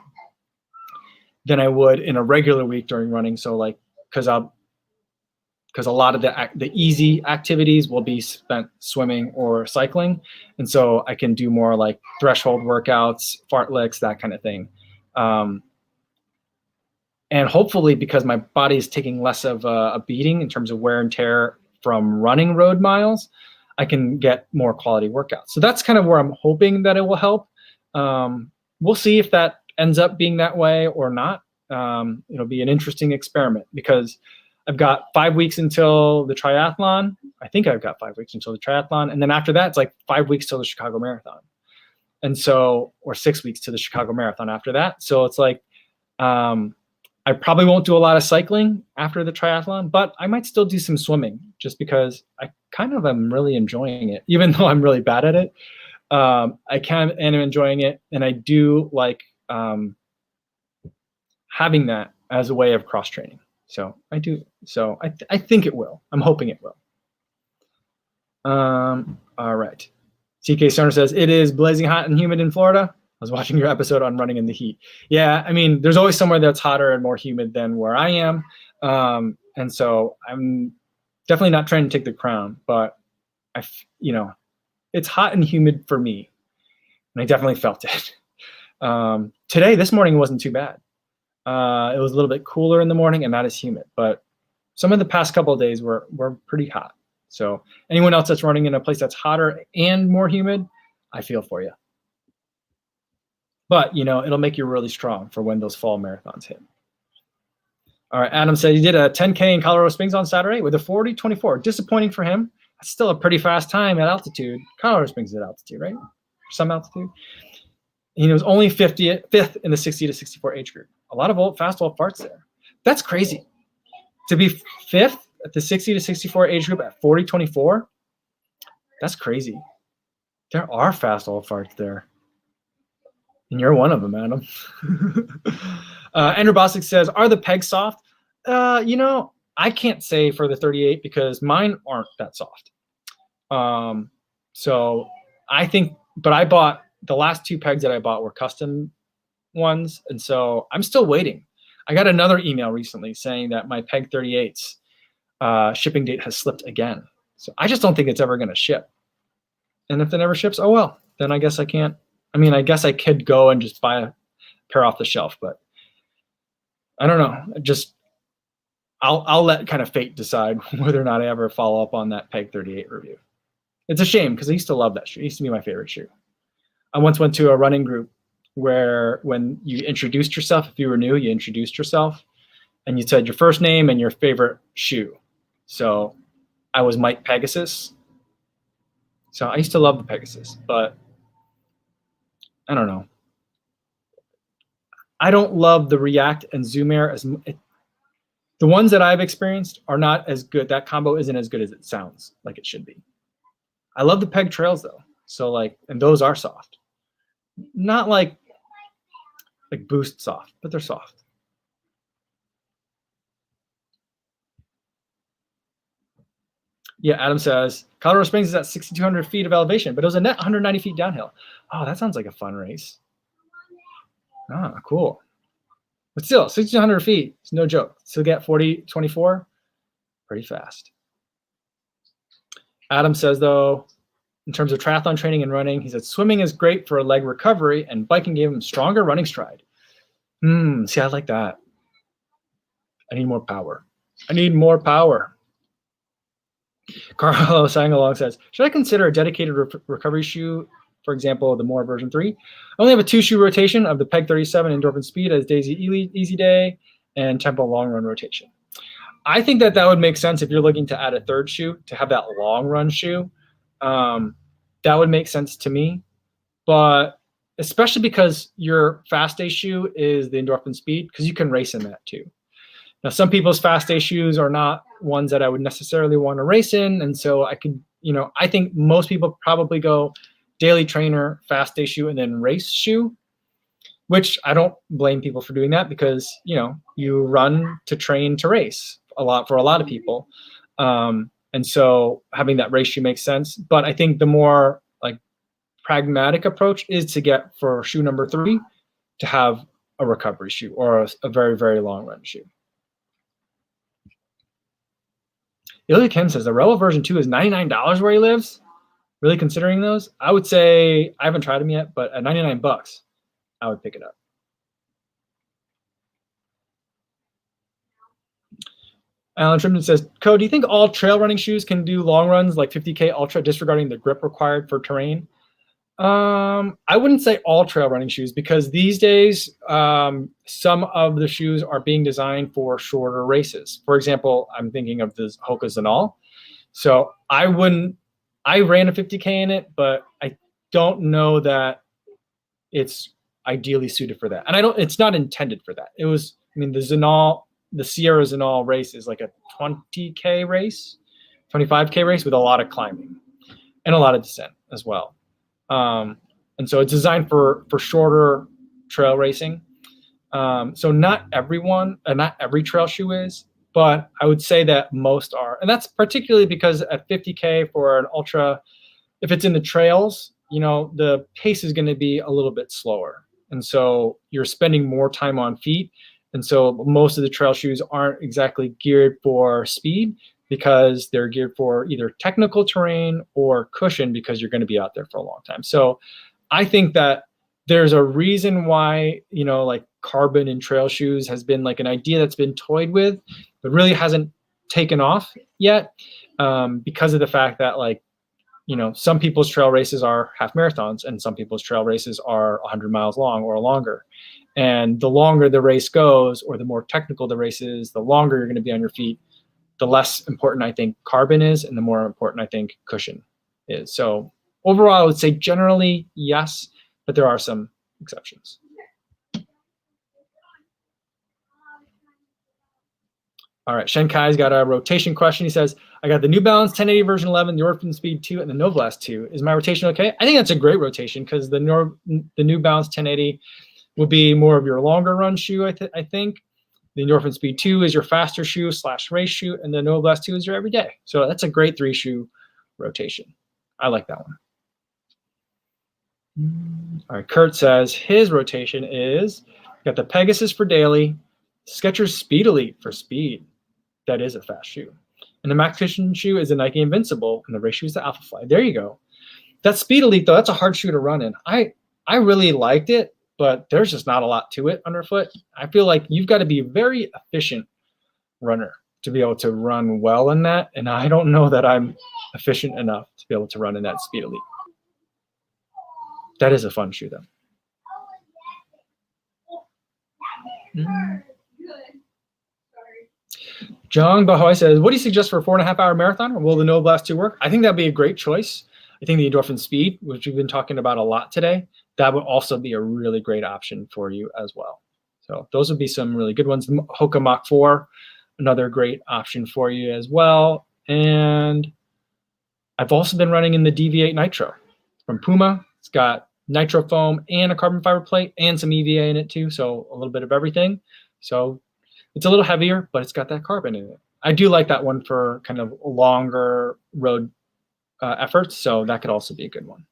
S1: than I would in a regular week during running. So because a lot of the easy activities will be spent swimming or cycling. And so I can do more threshold workouts, fartleks, that kind of thing. And hopefully, because my body is taking less of a beating in terms of wear and tear from running road miles, I can get more quality workouts. So that's kind of where I'm hoping that it will help. We'll see if that ends up being that way or not. It'll be an interesting experiment because I've got 5 weeks until the triathlon. I think I've got 5 weeks until the triathlon. And then after that, it's 5 weeks till the Chicago Marathon. And so, or 6 weeks to the Chicago Marathon after that. So it's I probably won't do a lot of cycling after the triathlon, but I might still do some swimming just because I kind of am really enjoying it, even though I'm really bad at it. I kind of am enjoying it, and I do like having that as a way of cross training. So I do. So I think it will. I'm hoping it will. All right. TK Stoner says, it is blazing hot and humid in Florida. I was watching your episode on running in the heat. Yeah, I mean, there's always somewhere that's hotter and more humid than where I am. And so I'm definitely not trying to take the crown, but it's hot and humid for me. And I definitely felt it. Today, this morning wasn't too bad. It was a little bit cooler in the morning and not as humid, but some of the past couple of days were pretty hot. So anyone else that's running in a place that's hotter and more humid, I feel for you. But, it'll make you really strong for when those fall marathons hit. All right, Adam said he did a 10K in Colorado Springs on Saturday with a 40:24. Disappointing for him. That's still a pretty fast time at altitude. Colorado Springs is at altitude, right? Some altitude. He was only 5th in the 60 to 64 age group. A lot of fast old farts there. That's crazy. To be 5th at the 60 to 64 age group at 40:24, that's crazy. There are fast old farts there. And you're one of them, Adam. Andrew Bosick says, are the pegs soft? I can't say for the 38 because mine aren't that soft. So I think, but I bought, the last 2 pegs that I bought were custom ones. And so I'm still waiting. I got another email recently saying that my peg 38's shipping date has slipped again. So I just don't think it's ever going to ship. And if it never ships, oh well, then I guess I can't. I mean, I guess I could go and just buy a pair off the shelf, but I don't know. I'll let kind of fate decide whether or not I ever follow up on that Peg 38 review. It's a shame because I used to love that shoe. It used to be my favorite shoe. I once went to a running group where when you introduced yourself, if you were new, you introduced yourself and you said your first name and your favorite shoe. So I was Mike Pegasus. So I used to love the Pegasus, but I don't know. I don't love the React and Zoom Air as the ones that I've experienced are not as good. That combo isn't as good as it sounds like it should be. I love the Peg Trails though. So and those are soft. Not like Boost soft, but they're soft. Yeah, Adam says, Colorado Springs is at 6,200 feet of elevation, but it was a net 190 feet downhill. Oh, that sounds like a fun race. Ah, cool. But still, 1,600 feet, it's no joke. Still get 40:24, pretty fast. Adam says, though, in terms of triathlon training and running, he said, swimming is great for a leg recovery, and biking gave him stronger running stride. See, I like that. I need more power. I need more power. Carlo Sangalong says, should I consider a dedicated recovery shoe, for example, the More version 3? I only have a 2-shoe rotation of the Peg 37 Endorphin Speed as Daisy Easy Day and Tempo Long Run rotation. I think that would make sense if you're looking to add a 3rd shoe, to have that long run shoe. That would make sense to me. But especially because your fast day shoe is the Endorphin Speed, because you can race in that too. Now, some people's fast day shoes are not ones that I would necessarily want to race in. And so I could, I think most people probably go daily trainer, fast day shoe, and then race shoe, which I don't blame people for doing that because, you run to train to race for a lot of people. And so having that race shoe makes sense. But I think the more pragmatic approach is to get for shoe number 3 to have a recovery shoe or a very, very long run shoe. Ilya Kim says the Rella version 2 is $99 where he lives. Really considering those? I would say I haven't tried them yet, but at $99, I would pick it up. Alan Trimton says, Co, do you think all trail running shoes can do long runs like 50K Ultra, disregarding the grip required for terrain? I wouldn't say all trail running shoes because these days, some of the shoes are being designed for shorter races. For example, I'm thinking of the Hoka Zenal. So I ran a 50K in it, but I don't know that it's ideally suited for that. And it's not intended for that. The Sierra Zenal race is like a 20K race, 25K race with a lot of climbing and a lot of descent as well. And so it's designed for shorter trail racing. So not every trail shoe is, but I would say that most are. And that's particularly because at 50K for an ultra, if it's in the trails, the pace is going to be a little bit slower. And so you're spending more time on feet. And so most of the trail shoes aren't exactly geared for speed because they're geared for either technical terrain or cushion because you're going to be out there for a long time. So I think that there's a reason why, carbon in trail shoes has been an idea that's been toyed with, but really hasn't taken off yet because of the fact that some people's trail races are half marathons and some people's trail races are 100 miles long or longer. And the longer the race goes or the more technical the race is, the longer you're going to be on your feet, the less important I think carbon is, and the more important I think cushion is. So overall, I would say generally yes, but there are some exceptions. All right, Shenkai's got a rotation question. He says, I got the New Balance 1080 version 11, the Orphan Speed 2, and the Noblast 2. Is my rotation okay? I think that's a great rotation because the New Balance 1080 would be more of your longer run shoe, I think. The Orphan Speed 2 is your faster shoe / race shoe, and the Noblast 2 is your everyday. So that's a great 3-shoe rotation. I like that one. All right, Kurt says his rotation is got the Pegasus for daily, Skechers Speed Elite for speed. That is a fast shoe. And the Max Cushion shoe is the Nike Invincible, and the race shoe is the Alpha Fly. There you go. That Speed Elite, though, that's a hard shoe to run in. I really liked it, but there's just not a lot to it underfoot. I feel like you've got to be a very efficient runner to be able to run well in that, and I don't know that I'm efficient enough to be able to run in that Speed Elite. That is a fun shoe, though. John Bahoy says, what do you suggest for a 4.5-hour marathon? Or will the Noblast 2 work? I think that'd be a great choice. I think the Endorphin Speed, which we've been talking about a lot today, that would also be a really great option for you as well. So those would be some really good ones. The Hoka Mach 4, another great option for you as well. And I've also been running in the DV8 Nitro from Puma. It's got nitro foam and a carbon fiber plate and some EVA in it too, so a little bit of everything. So it's a little heavier, but it's got that carbon in it. I do like that one for kind of longer road efforts, so that could also be a good one.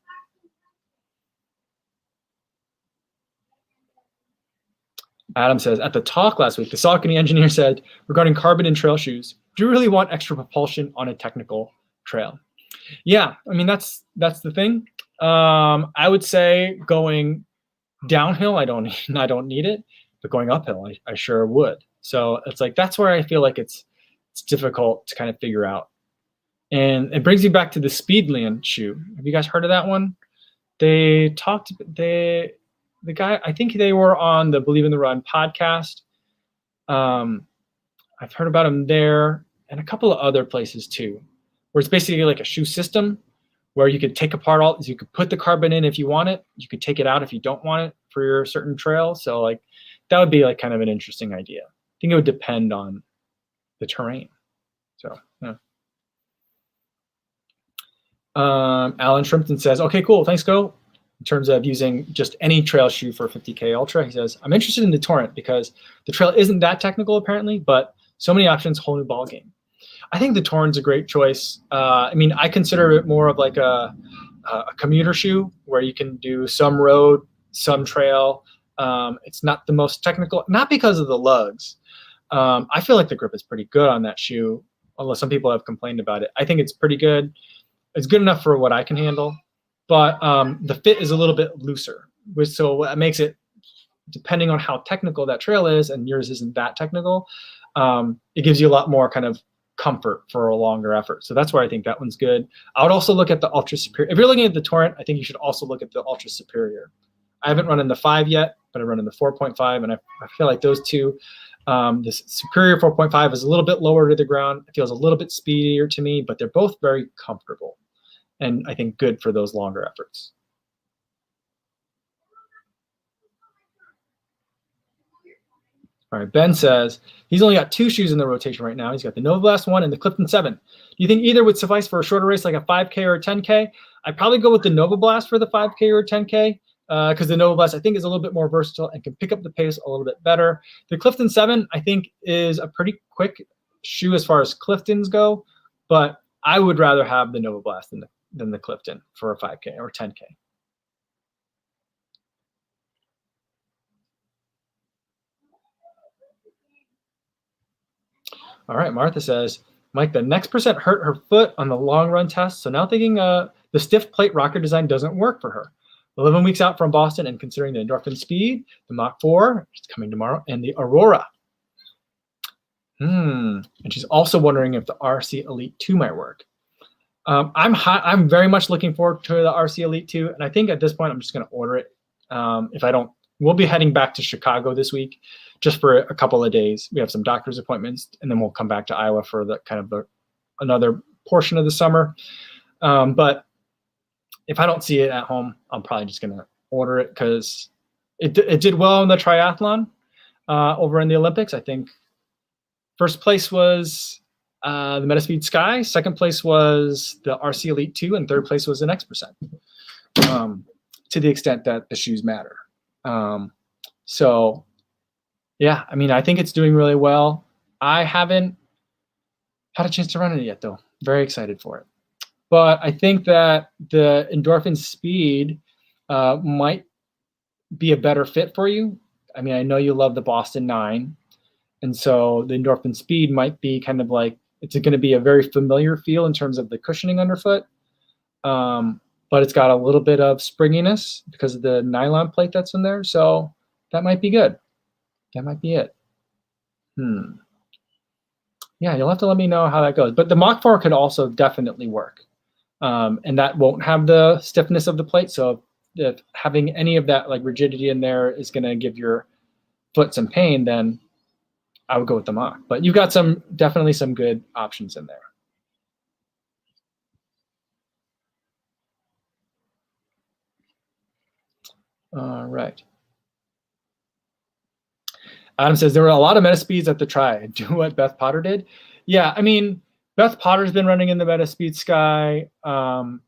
S1: Adam says, at the talk last week, the Saucony engineer said, regarding carbon in trail shoes, do you really want extra propulsion on a technical trail? Yeah, I mean, that's the thing. I would say going downhill, I don't need it, but going uphill, I sure would. So it's like, that's where I feel like it's difficult to kind of figure out. And it brings me back to the Speedland shoe. Have you guys heard of that one? The guy, I think they were on the Believe in the Run podcast. I've heard about him there and a couple of other places too, where it's basically like a shoe system where you could take apart all, you could put the carbon in if you want it, you could take it out if you don't want it for your certain trail. So like that would be like kind of an interesting idea. I think it would depend on the terrain. So yeah. Alan Shrimpton says, okay, cool, thanks, Go. In terms of using just any trail shoe for 50K Ultra, he says, I'm interested in the Torrent because the trail isn't that technical apparently, but so many options, whole new ball game. I think the Torrent's a great choice. I mean, I consider it more of like a commuter shoe where you can do some road, some trail. It's not the most technical, not because of the lugs. I feel like the grip is pretty good on that shoe, although some people have complained about it. I think it's pretty good. It's good enough for what I can handle, but the fit is a little bit looser, so that makes it, depending on how technical that trail is, and yours isn't that technical, it gives you a lot more kind of comfort for a longer effort. So that's where I think that one's good. I would also look at the Ultra Superior. If you're looking at the Torrent, I think you should also look at the Ultra Superior. I haven't run in the 5 yet, but I run in the 4.5, and I feel like those two, this Superior 4.5 is a little bit lower to the ground. It feels a little bit speedier to me, but they're both very comfortable and I think good for those longer efforts. All right, Ben says he's only got 2 shoes in the rotation right now. He's got the Noblast 1 and the Clifton 7. Do you think either would suffice for a shorter race like a 5K or a 10K? I'd probably go with the Novablast for the 5K or 10K because the Novablast I think is a little bit more versatile and can pick up the pace a little bit better. The Clifton 7 I think is a pretty quick shoe as far as Cliftons go, but I would rather have the Novablast than the Clifton for a 5K or 10K. All right, Martha says, Mike, the next percent hurt her foot on the long run test, so now thinking the stiff plate rocker design doesn't work for her. 11 weeks out from Boston and considering the Endorphin Speed, the Mach 4, which is coming tomorrow, and the Aurora. And she's also wondering if the RC Elite 2 might work. I'm very much looking forward to the RC Elite 2, and I think at this point I'm just going to order it. If I don't we'll be heading back to Chicago this week just for a couple of days. We have some doctor's appointments, and then we'll come back to Iowa for the kind of another portion of the summer. But if I don't see it at home, I'm probably just going to order it because it did well in the triathlon over in the Olympics. I think first place was the Metaspeed Sky. Second place was the RC Elite 2, and third place was the Next Percent. To the extent that the shoes matter. So yeah, I mean, I think it's doing really well. I haven't had a chance to run it yet though. Very excited for it. But I think that the Endorphin Speed might be a better fit for you. I mean, I know you love the Boston 9. And so the Endorphin Speed might be kind of like, it's going to be a very familiar feel in terms of the cushioning underfoot. But it's got a little bit of springiness because of the nylon plate that's in there. So that might be good. That might be it. Yeah, you'll have to let me know how that goes. But the Mach 4 could also definitely work. And that won't have the stiffness of the plate. So if having any of that like rigidity in there is going to give your foot some pain, then I would go with the Mach. But you've got definitely some good options in there. All right. Adam says there were a lot of Metaspeeds at the Tri. Do what Beth Potter did. Yeah, I mean, Beth Potter's been running in the Metaspeed Sky. Eilish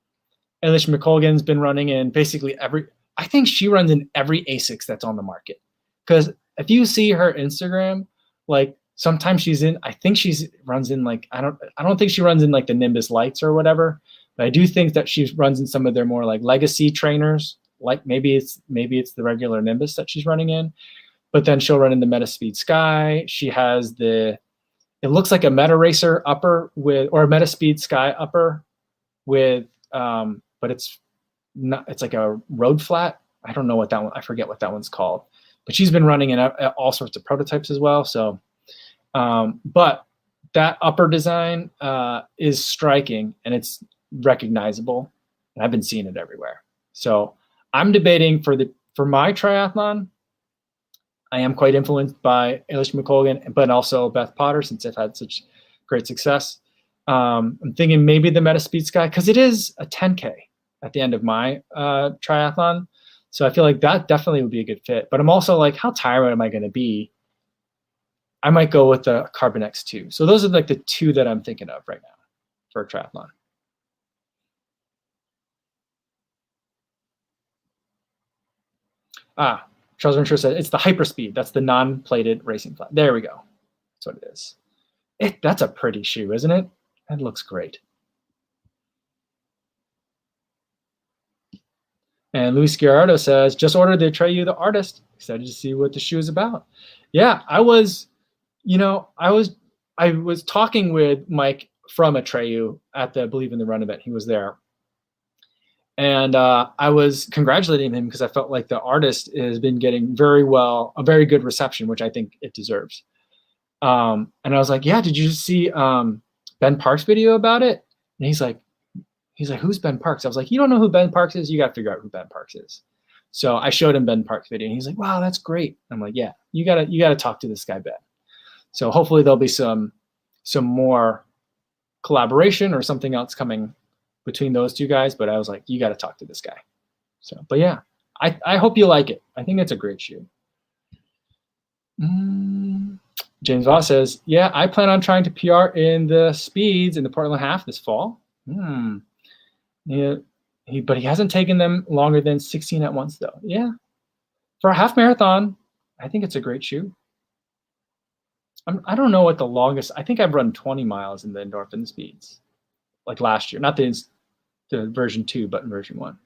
S1: McColgan's been running in basically I think she runs in every ASICS that's on the market. Because if you see her Instagram, like sometimes I think runs in like, I don't think she runs in like the Nimbus Lights or whatever, but I do think that she runs in some of their more like legacy trainers. Like maybe it's the regular Nimbus that she's running in, but then she'll run in the Metaspeed Sky. She has it looks like a Meta Racer upper or a Metaspeed Sky upper with, but it's like a road flat. I don't know I forget what that one's called, but she's been running in all sorts of prototypes as well. So, but that upper design is striking and it's recognizable, and I've been seeing it everywhere. So I'm debating for my triathlon. I am quite influenced by Eilish McColgan, but also Beth Potter since I've had such great success. I'm thinking maybe the Metaspeed Sky because it is a 10K at the end of my triathlon. So I feel like that definitely would be a good fit. But I'm also like, how tired am I going to be? I might go with the Carbon X2. So those are like the two that I'm thinking of right now for a triathlon. Charles Ventura said it's the Hyperspeed. That's the non-plated racing flat. There we go. That's what it is. That's a pretty shoe, isn't it? That looks great. And Luis Gerardo says, just ordered the Atreyu the Artist. Excited to see what the shoe is about. Yeah, I was talking with Mike from Atreyu at the Believe in the Run event. He was there. And I was congratulating him because I felt like the Artist has been getting a very good reception, which I think it deserves. And I was like, yeah, did you see Ben Park's video about it? And he's like, who's Ben Parks? I was like, you don't know who Ben Parks is? You got to figure out who Ben Parks is. So I showed him Ben Park's video, and he's like, wow, that's great. I'm like, yeah, you gotta talk to this guy, Ben. So hopefully there'll be some more collaboration or something else coming between those two guys. But I was like, you got to talk to this guy. So, but yeah, I hope you like it. I think it's a great shoe. James Voss says, yeah, I plan on trying to PR in the speeds in the Portland half this fall. Yeah, but he hasn't taken them longer than 16 at once, though. Yeah, for a half marathon, I think it's a great shoe. I don't know what the longest. I think I've run 20 miles in the Endorphin Speeds, like last year. Not the version 2, but in version 1.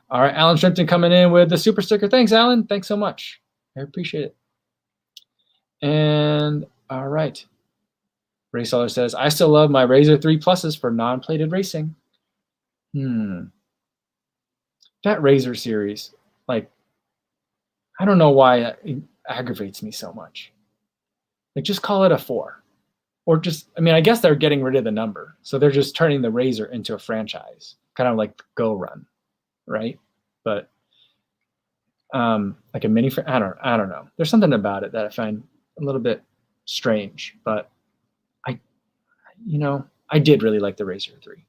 S1: All right, Alan Shrimpton coming in with the super sticker. Thanks, Alan. Thanks so much. I appreciate it. And all right, Ray Soller says, I still love my Razor 3 Pluses for non-plated racing. That Razor series, like, I don't know why it aggravates me so much. Like, just call it a 4. Or just, I mean, I guess they're getting rid of the number. So they're just turning the Razor into a franchise, kind of like Go Run, right? But like a mini. I don't know. There's something about it that I find a little bit strange, but I did really like the Razor 3.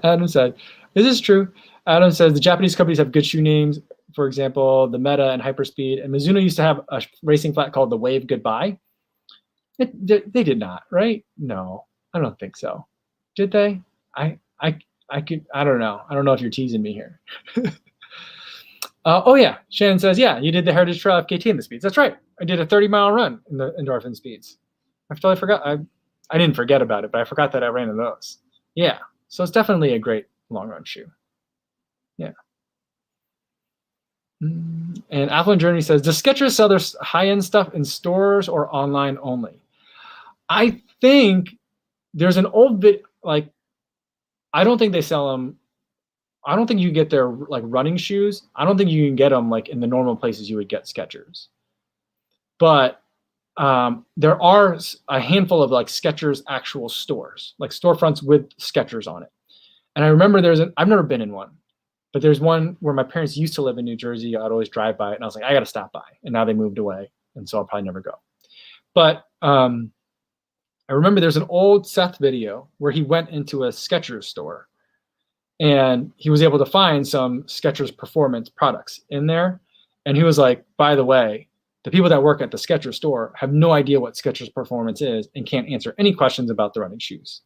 S1: Adam said, "Is this true?" Adam says the Japanese companies have good shoe names. For example, the Meta and Hyperspeed. And Mizuno used to have a racing flat called the Wave Goodbye. They did not, right? No, I don't think so. Did they? I don't know. I don't know if you're teasing me here. Oh yeah, Shannon says, yeah, you did the Heritage Trail FKT in the speeds. That's right. I did a 30-mile run in the endorphin speeds. I totally forgot. I didn't forget about it, but I forgot that I ran in those. Yeah, so it's definitely a great long run shoe. Yeah. And Affluent Journey says, does Skechers sell their high-end stuff in stores or online only? I think there's an old bit, like, I don't think they sell them. I don't think you get their like running shoes. I don't think you can get them like in the normal places you would get Skechers. But there are a handful of like Skechers actual stores, like storefronts with Skechers on it. And I remember I've never been in one, but there's one where my parents used to live in New Jersey. I'd always drive by it, and I was like, I got to stop by. And now they moved away, and so I'll probably never go. But I remember there's an old Seth video where he went into a Skechers store, and he was able to find some Skechers Performance products in there. And he was like, by the way, the people that work at the Skechers store have no idea what Skechers Performance is and can't answer any questions about the running shoes.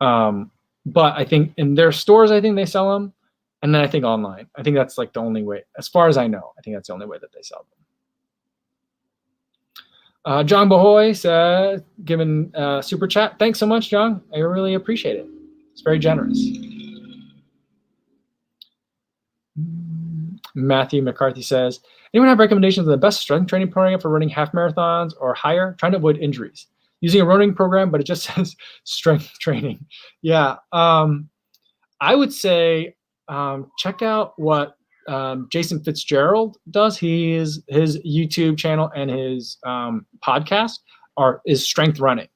S1: But I think in their stores, I think they sell them. And then I think online. I think that's like the only way, as far as I know, I think that's the only way that they sell them. John Bahoy said, given super chat. Thanks so much, John. I really appreciate it. It's very generous. Matthew McCarthy says, anyone have recommendations on the best strength training program for running half marathons or higher? Trying to avoid injuries. Using a running program, but it just says strength training. Yeah. I would say check out what Jason Fitzgerald does. His YouTube channel and his podcast is strength running.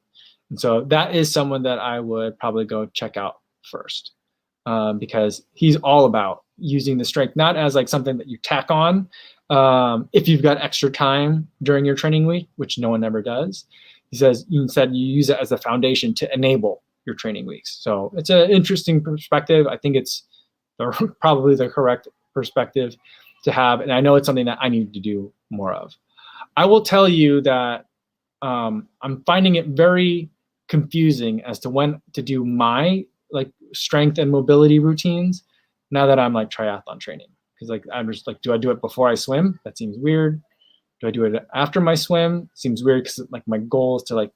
S1: And so that is someone that I would probably go check out first because he's all about using the strength, not as like something that you tack on if you've got extra time during your training week, which no one ever does. He says instead you use it as a foundation to enable your training weeks. So it's an interesting perspective. I think it's probably the correct perspective to have. And I know it's something that I need to do more of. I will tell you that I'm finding it very confusing as to when to do my like strength and mobility routines now that I'm like triathlon training. Because like I'm just like, do I do it before I swim? That seems weird. Do I do it after my swim? Seems weird because like my goal is to like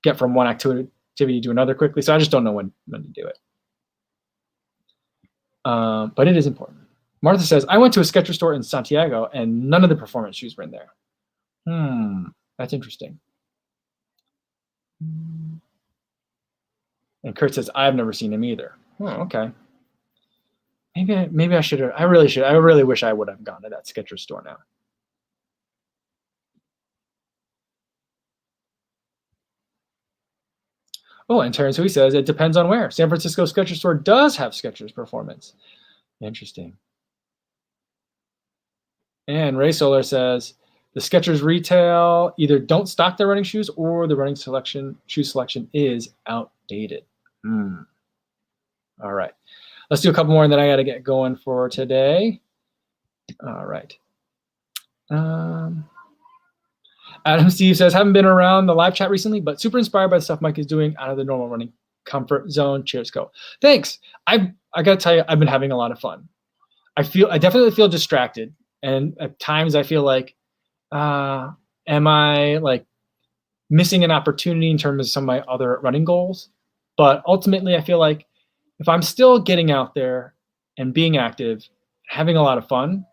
S1: get from one activity to another quickly. So I just don't know when to do it. But it is important. Martha says, I went to a Skechers store in Santiago and none of the performance shoes were in there. That's interesting. And Kurt says, I've never seen him either. Oh, okay. Maybe I should have. I really should. I really wish I would have gone to that Skechers store now. Oh, and Terrence Hui says, it depends on where. San Francisco Skechers store does have Skechers Performance. Interesting. And Ray Solar says, the Skechers retail either don't stock their running shoes or the running shoe selection is outdated. All right. Let's do a couple more and then I got to get going for today. All right. Adam Steve says, haven't been around the live chat recently, but super inspired by the stuff Mike is doing out of the normal running comfort zone. Cheers, go. Thanks. I got to tell you, I've been having a lot of fun. I definitely feel distracted. And at times I feel like, am I like missing an opportunity in terms of some of my other running goals? But ultimately I feel like if I'm still getting out there and being active, having a lot of fun,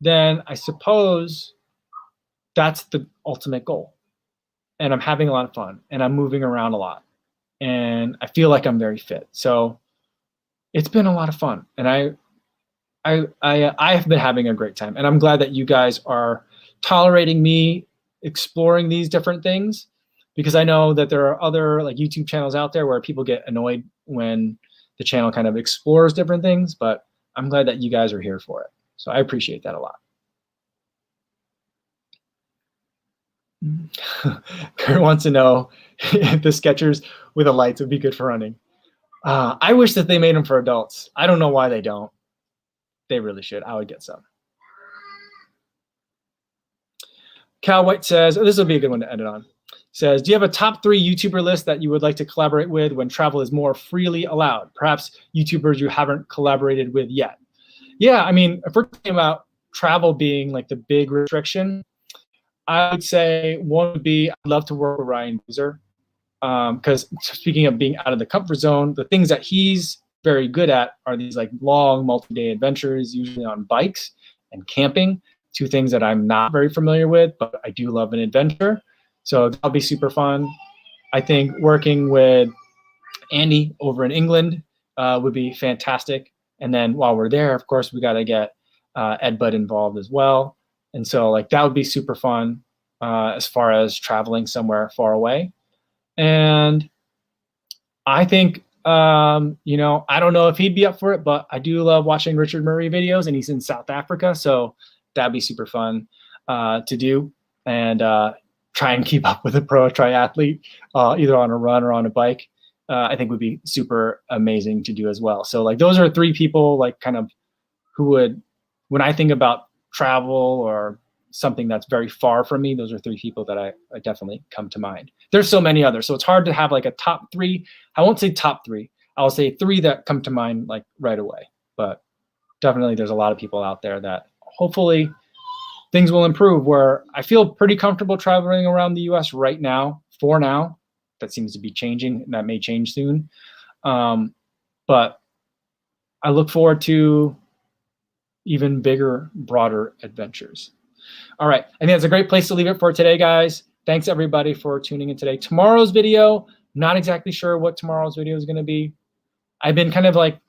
S1: then I suppose that's the ultimate goal. And I'm having a lot of fun and I'm moving around a lot and I feel like I'm very fit. So it's been a lot of fun and I have been having a great time and I'm glad that you guys are tolerating me exploring these different things because I know that there are other like YouTube channels out there where people get annoyed when the channel kind of explores different things, but I'm glad that you guys are here for it. So I appreciate that a lot. Kurt wants to know if the Skechers with the lights would be good for running. I wish that they made them for adults. I don't know why they don't. They really should. I would get some. Cal White says, oh, this will be a good one to end it on. Says, do you have a top 3 YouTuber list that you would like to collaborate with when travel is more freely allowed? Perhaps YouTubers you haven't collaborated with yet. Yeah, I mean, if we're talking about travel being like the big restriction, I would say one would be I'd love to work with Ryan Boozer. Because speaking of being out of the comfort zone, the things that he's very good at are these like long multi-day adventures, usually on bikes and camping, 2 things that I'm not very familiar with, but I do love an adventure. So that'll be super fun. I think working with Andy over in England would be fantastic. And then while we're there, of course, we got to get Ed Bud involved as well. And so like that would be super fun as far as traveling somewhere far away. And I think, you know, I don't know if he'd be up for it, but I do love watching Richard Murray videos, and he's in South Africa. So that'd be super fun to do, and try and keep up with a pro triathlete, either on a run or on a bike. I think would be super amazing to do as well. So like those are 3 people like kind of who would, when I think about travel or something that's very far from me, those are 3 people that I definitely come to mind. There's so many others, so it's hard to have like a top 3. I won't say top 3. I'll say 3 that come to mind like right away. But definitely there's a lot of people out there that hopefully things will improve, where I feel pretty comfortable traveling around the US right now, for now. That seems to be changing, and that may change soon. But I look forward to even bigger, broader adventures. All right, I think that's a great place to leave it for today, guys. Thanks everybody for tuning in today. Tomorrow's video, not exactly sure what tomorrow's video is going to be. I've been kind of like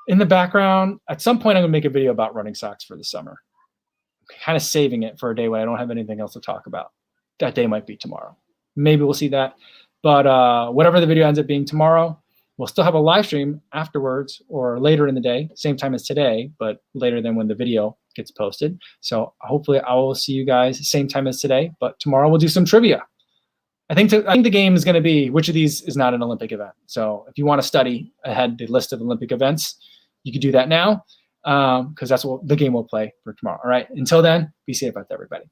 S1: in the background. At some point, I'm going to make a video about running socks for the summer. Kind of saving it for a day when I don't have anything else to talk about. That day might be tomorrow. Maybe we'll see that. But whatever the video ends up being tomorrow, we'll still have a live stream afterwards or later in the day, same time as today, but later than when the video gets posted. So hopefully I will see you guys same time as today, but tomorrow we'll do some trivia. I think the game is going to be which of these is not an Olympic event. So if you want to study ahead the list of Olympic events, you can do that now, because that's what the game will play for tomorrow. All right. Until then, be safe out there, everybody.